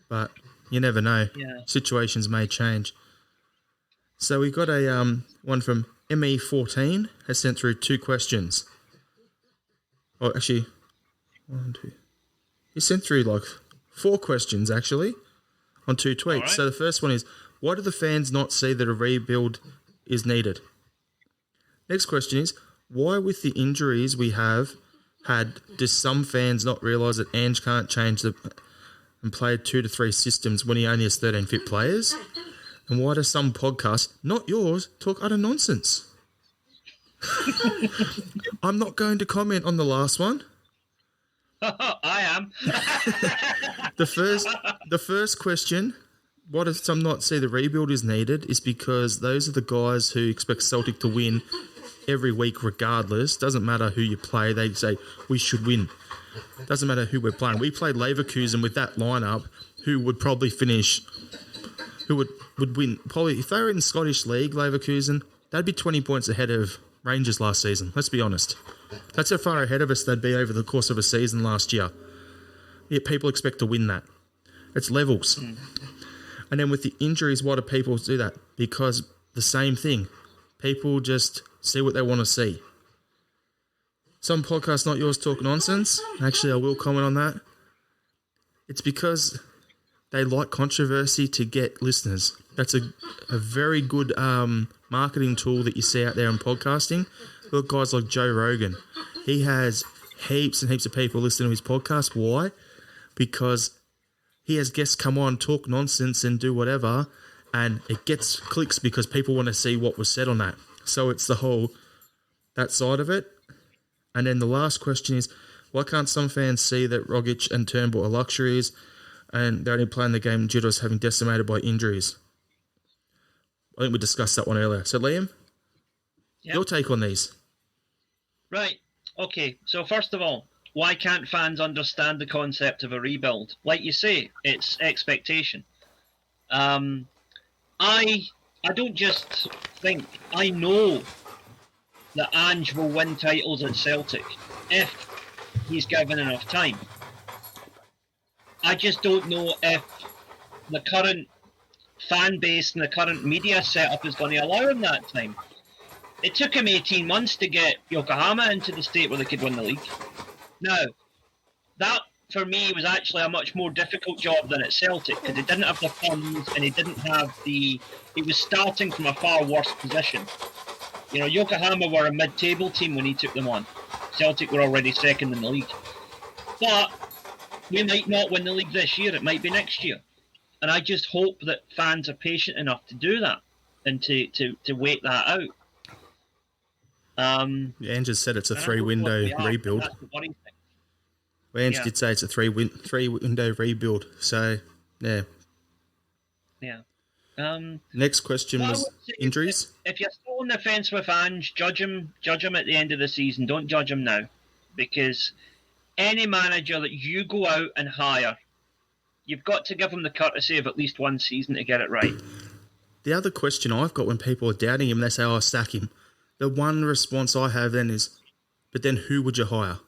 But you never know. Yeah. Situations may change. So we got a one from ME14 has sent through 2 questions. Oh, actually, 1, 2. He sent through like 4 questions actually on 2 tweets. Right. So the first one is, why do the fans not see that a rebuild is needed? Next question is, why with the injuries we have had, do some fans not realise that Ange can't change and play 2 to 3 systems when he only has 13 fit players? And why do some podcasts, not yours, talk utter nonsense? I'm not going to comment on the last one. I am. The first question, why do some not see the rebuild is needed, is because those are the guys who expect Celtic to win every week regardless. Doesn't matter who you play, they say we should win. Doesn't matter who we're playing. We played Leverkusen with that lineup, who would probably finish who would win. Probably if they were in Scottish League, Leverkusen, they'd be 20 points ahead of Rangers last season. Let's be honest. That's how far ahead of us they'd be over the course of a season last year. Yet people expect to win that. It's levels. And then with the injuries, why do people do that? Because the same thing. People just see what they want to see. Some podcasts, not yours, talk nonsense. Actually, I will comment on that. It's because they like controversy to get listeners. That's a very good marketing tool that you see out there in podcasting. Look, guys like Joe Rogan. He has heaps and heaps of people listening to his podcast. Why? Because he has guests come on, talk nonsense and do whatever, and it gets clicks because people want to see what was said on that. So it's the whole, that side of it. And then the last question is, why can't some fans see that Rogic and Turnbull are luxuries and they're only playing the game due to us having decimated by injuries? I think we discussed that one earlier. So, Liam, your take on these? Right. Okay. So, first of all, why can't fans understand the concept of a rebuild? Like you say, it's expectation. I don't just think, I know that Ange will win titles at Celtic if he's given enough time. I just don't know if the current fan base and the current media setup is going to allow him that time. It took him 18 months to get Yokohama into the state where they could win the league. Now, that for me was actually a much more difficult job than at Celtic because he didn't have the funds and he was starting from a far worse position. You know, Yokohama were a mid-table team when he took them on. Celtic were already second in the league. But we might not win the league this year. It might be next year. And I just hope that fans are patient enough to do that and to wait that out. Ange just said it's a three-window rebuild. Well, Ange did say it's a three-window rebuild. So, yeah. Yeah. Next question was injuries. If you're still on the fence with Ange, judge him at the end of the season. Don't judge him now, because any manager that you go out and hire, you've got to give him the courtesy of at least one season to get it right. The other question I've got when people are doubting him, they say, "Oh, sack him." The one response I have then is, "But then who would you hire?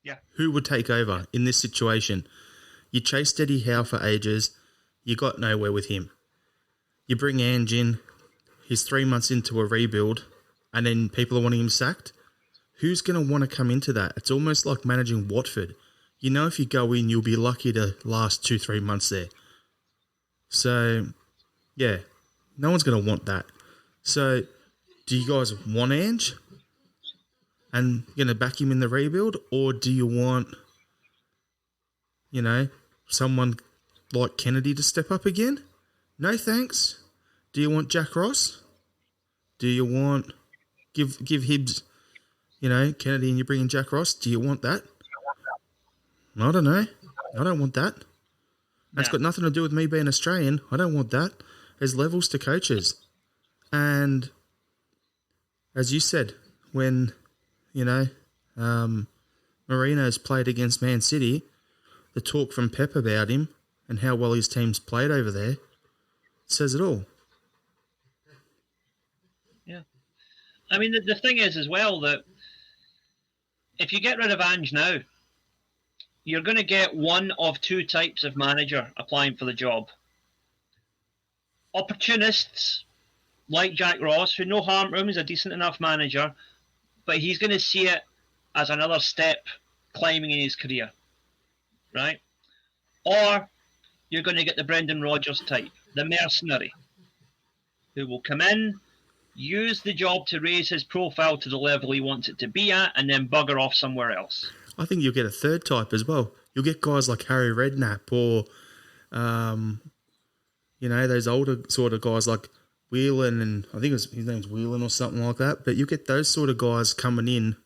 Yeah, who would take over in this situation? You chased Eddie Howe for ages." You got nowhere with him. You bring Ange in, he's 3 months into a rebuild, and then people are wanting him sacked. Who's going to want to come into that? It's almost like managing Watford. You know if you go in, you'll be lucky to last 2-3 months there. So, yeah, no one's going to want that. So, do you guys want Ange? And you're going to back him in the rebuild? Or do you want, someone like Kennedy to step up again? No thanks. Do you want Jack Ross? Do you want give Hibbs, Kennedy and you bring in Jack Ross? Do you want that? I don't know. I don't want that. That's got nothing to do with me being Australian. I don't want that. There's levels to coaches. And as you said, when, Marino's played against Man City, the talk from Pep about him and how well his team's played over there says it all. Yeah. I mean, the thing is as well that if you get rid of Ange now, you're going to get one of two types of manager applying for the job. Opportunists like Jack Ross, who no harm to him, is a decent enough manager, but he's going to see it as another step climbing in his career, right? Or you're going to get the Brendan Rodgers type, the mercenary, who will come in, use the job to raise his profile to the level he wants it to be at, and then bugger off somewhere else. I think you'll get a third type as well. You'll get guys like Harry Redknapp or, those older sort of guys like Whelan, and I think his name's Whelan or something like that. But you get those sort of guys coming in,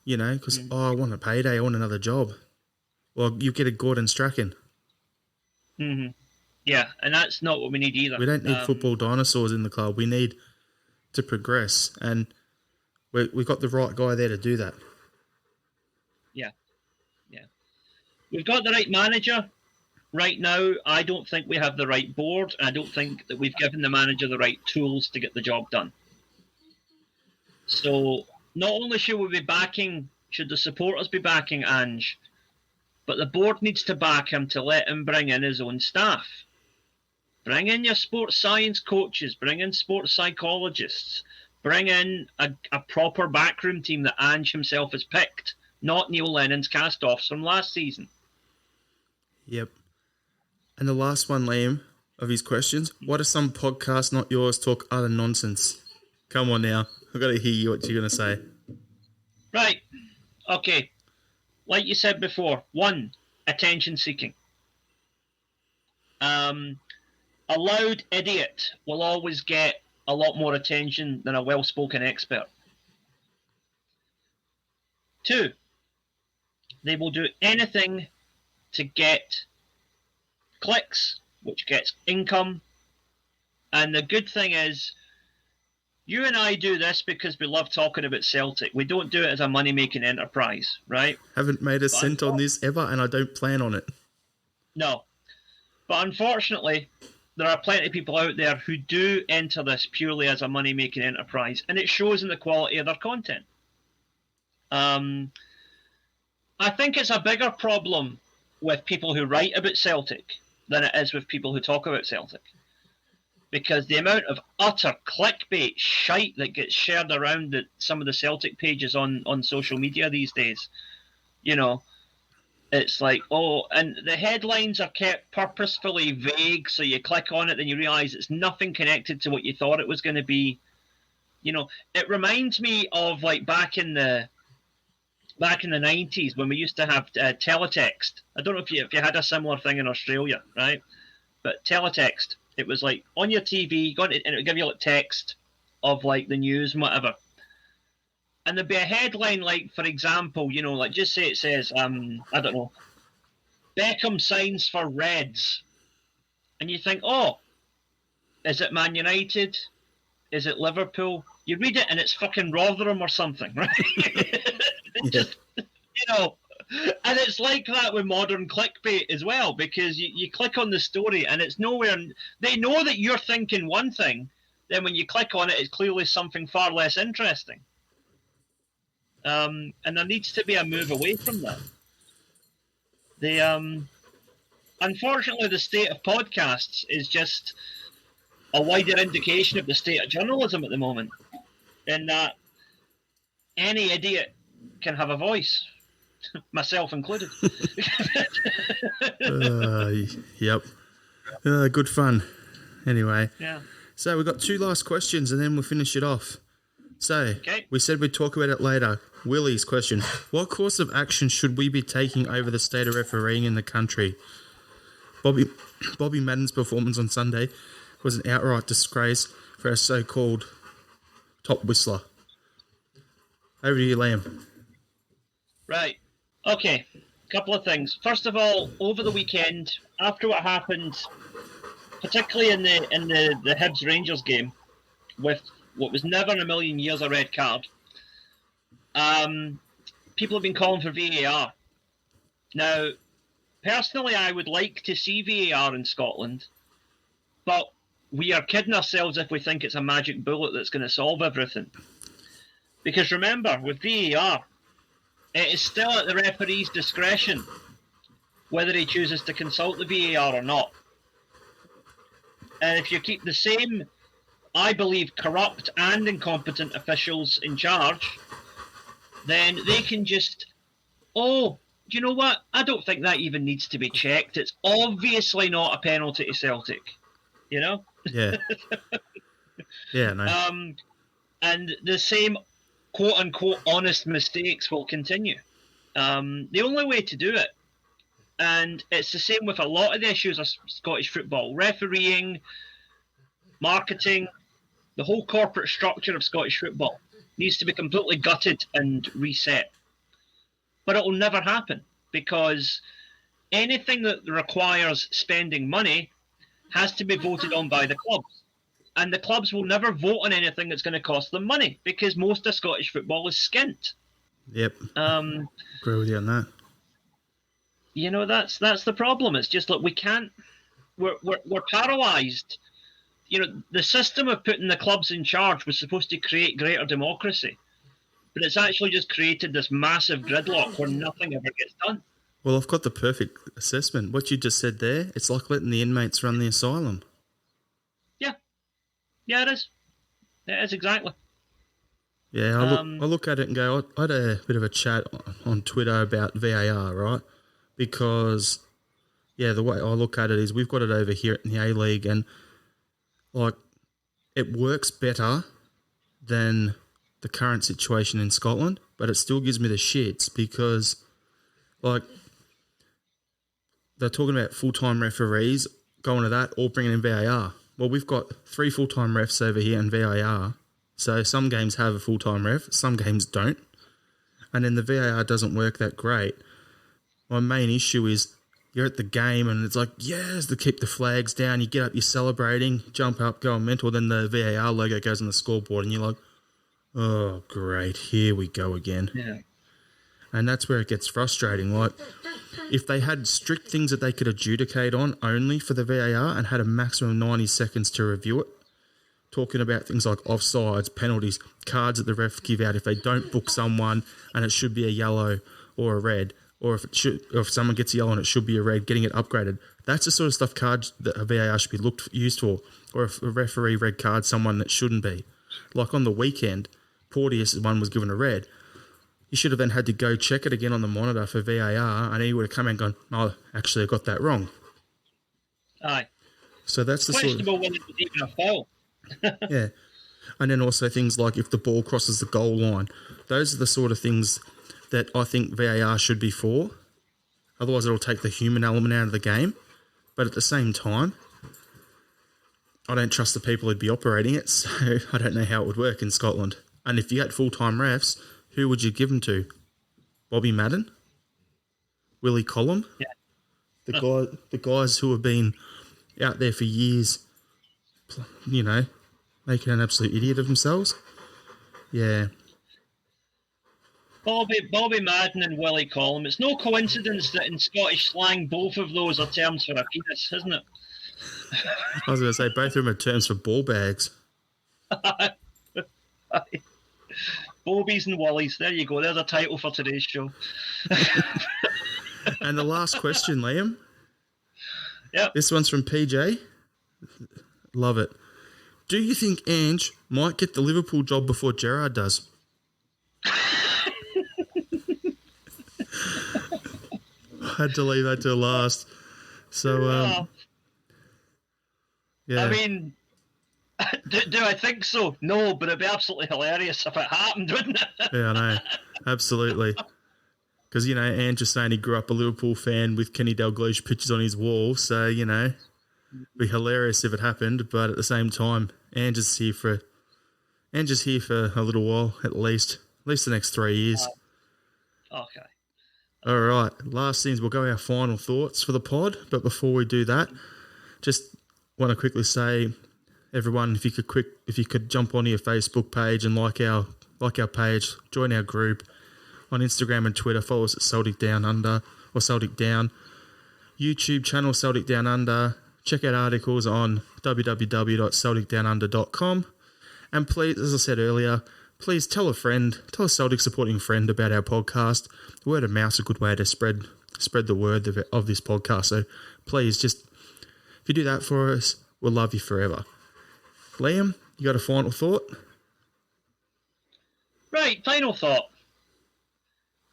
because, I want a payday, I want another job. Well, you get a Gordon Strachan. Mm-hmm. Yeah, and that's not what we need either. We don't need football dinosaurs in the club. We need to progress, and we've got the right guy there to do that. Yeah. We've got the right manager. right now, I don't think we have the right board, and I don't think that we've given the manager the right tools to get the job done. So not only should the supporters be backing Ange, but the board needs to back him to let him bring in his own staff. Bring in your sports science coaches, bring in sports psychologists, bring in a proper backroom team that Ange himself has picked, not Neil Lennon's cast-offs from last season. Yep. And the last one, Liam, of his questions, what are some podcasts, not yours, talk utter nonsense? Come on now. I've got to hear what you're going to say. Right. Okay. Like you said before, 1, attention-seeking. A loud idiot will always get a lot more attention than a well-spoken expert. 2, they will do anything to get clicks, which gets income. And the good thing is, you and I do this because we love talking about Celtic. We don't do it as a money-making enterprise, right? Haven't made a cent on this ever, and I don't plan on it. No. But unfortunately, there are plenty of people out there who do enter this purely as a money-making enterprise, and it shows in the quality of their content. I think it's a bigger problem with people who write about Celtic than it is with people who talk about Celtic. Because the amount of utter clickbait shite that gets shared around at some of the Celtic pages on social media these days, you know, it's like, oh, and the headlines are kept purposefully vague, so you click on it and you realise it's nothing connected to what you thought it was going to be. You know, it reminds me of like back in the 90s when we used to have teletext. I don't know if you had a similar thing in Australia, right? But teletext, it was like on your TV, and it would give you like text of like the news and whatever. And there'd be a headline, like, for example, you know, like just say it says, I don't know, Beckham signs for Reds. And you think, oh, is it Man United? Is it Liverpool? You read it and it's fucking Rotherham or something, right? Just, you know, and it's like that with modern clickbait as well, because you click on the story and it's nowhere. They know that you're thinking one thing, then when you click on it, it's clearly something far less interesting. And there needs to be a move away from that. Unfortunately, the state of podcasts is just a wider indication of the state of journalism at the moment, in that any idiot can have a voice, myself included. Yep. Good fun. Anyway. Yeah. So we've got 2 last questions and then we'll finish it off. So, We said we'd talk about it later. Willie's question. What course of action should we be taking over the state of refereeing in the country? Bobby Madden's performance on Sunday was an outright disgrace for a so-called top whistler. Over to you, Liam. Right. Okay. A couple of things. First of all, over the weekend, after what happened, particularly in the Hibs Rangers game, with what was never in a million years a red card, people have been calling for VAR. Now, personally, I would like to see VAR in Scotland, but we are kidding ourselves if we think it's a magic bullet that's going to solve everything. Because remember, with VAR, it is still at the referee's discretion whether he chooses to consult the VAR or not. And if you keep the same, I believe, corrupt and incompetent officials in charge, then they can just, oh, you know what? I don't think that even needs to be checked. It's obviously not a penalty to Celtic, you know? Yeah. Yeah, no. And the same quote-unquote honest mistakes will continue. The only way to do it, and it's the same with a lot of the issues of Scottish football, refereeing, marketing, the whole corporate structure of Scottish football needs to be completely gutted and reset. But it will never happen, because anything that requires spending money has to be voted on by the clubs. And the clubs will never vote on anything that's going to cost them money, because most of Scottish football is skint. Yep. Agree with you on that. That's the problem. It's just like we can't. We're paralysed. The system of putting the clubs in charge was supposed to create greater democracy, but it's actually just created this massive gridlock where nothing ever gets done. Well, I've got the perfect assessment. What you just said there, it's like letting the inmates run the asylum. Yeah, it is. It is, exactly. Yeah, I look at it and go, I had a bit of a chat on Twitter about VAR, right? Because, the way I look at it is we've got it over here in the A-League and, it works better than the current situation in Scotland, but it still gives me the shits because, they're talking about full-time referees going to that or bringing in VAR. Well, we've got 3 full-time refs over here in VAR. So some games have a full-time ref, some games don't. And then the VAR doesn't work that great. My main issue is you're at the game and it's like, yes, to keep the flags down. You get up, you're celebrating, jump up, go on mental. Then the VAR logo goes on the scoreboard and you're like, oh, great, here we go again. Yeah. And that's where it gets frustrating. If they had strict things that they could adjudicate on only for the VAR and had a maximum of 90 seconds to review it, talking about things like offsides, penalties, cards that the ref give out if they don't book someone and it should be a yellow or a red, or if someone gets a yellow and it should be a red, getting it upgraded. That's the sort of stuff cards that a VAR should be used for. Or if a referee red cards someone that shouldn't be. Like on the weekend, Porteous' one was given a red. He should have then had to go check it again on the monitor for VAR, and he would have come and gone, oh, actually, I got that wrong. Aye. So that's the questionable when it was even a foul. Yeah. And then also things like if the ball crosses the goal line. Those are the sort of things that I think VAR should be for. Otherwise, it'll take the human element out of the game. But at the same time, I don't trust the people who'd be operating it, so I don't know how it would work in Scotland. And if you had full-time refs, who would you give them to? Bobby Madden? Willie Collum? Yeah. The guys who have been out there for years, making an absolute idiot of themselves. Yeah. Bobby Madden and Willie Collum. It's no coincidence that in Scottish slang both of those are terms for a penis, isn't it? I was going to say both of them are terms for ball bags. Bobies and Wallies. There you go. There's a title for today's show. And the last question, Liam. Yep. This one's from PJ. Love it. Do you think Ange might get the Liverpool job before Jarrod does? I had to leave that till last. So, yeah. I mean, do I think so? No, but it'd be absolutely hilarious if it happened, wouldn't it? Yeah, I know. Absolutely. Because, Ange is saying he grew up a Liverpool fan with Kenny Dalglish pictures on his wall. So, it'd be hilarious if it happened. But at the same time, Ange is here for a little while, at least the next 3 years. Okay. All right. Last things, we'll go our final thoughts for the pod. But before we do that, just want to quickly say, everyone, if you could jump onto your Facebook page and like our page, join our group on Instagram and Twitter. Follow us at Celtic Down Under or Celtic Down. YouTube channel Celtic Down Under. Check out articles on www.celticdownunder.com. And please, as I said earlier, please tell a Celtic supporting friend about our podcast. Word of mouth is a good way to spread the word of this podcast. So please, just if you do that for us, we'll love you forever. Liam, you got a final thought? Right, final thought.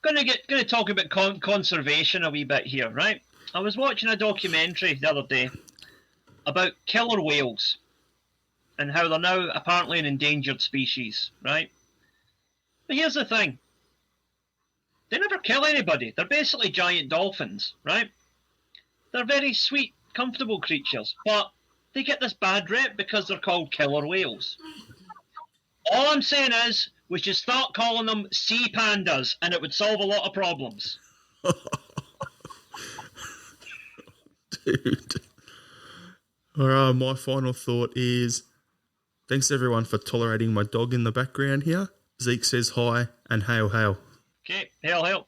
Going to talk about conservation a wee bit here, right? I was watching a documentary the other day about killer whales and how they're now apparently an endangered species, right? But here's the thing. They never kill anybody. They're basically giant dolphins, right? They're very sweet, comfortable creatures, but they get this bad rep because they're called killer whales. All I'm saying is, we should start calling them sea pandas, and it would solve a lot of problems. Dude. All right, my final thought is, thanks everyone for tolerating my dog in the background here. Zeke says hi and hail, hail. Okay, hail, hail.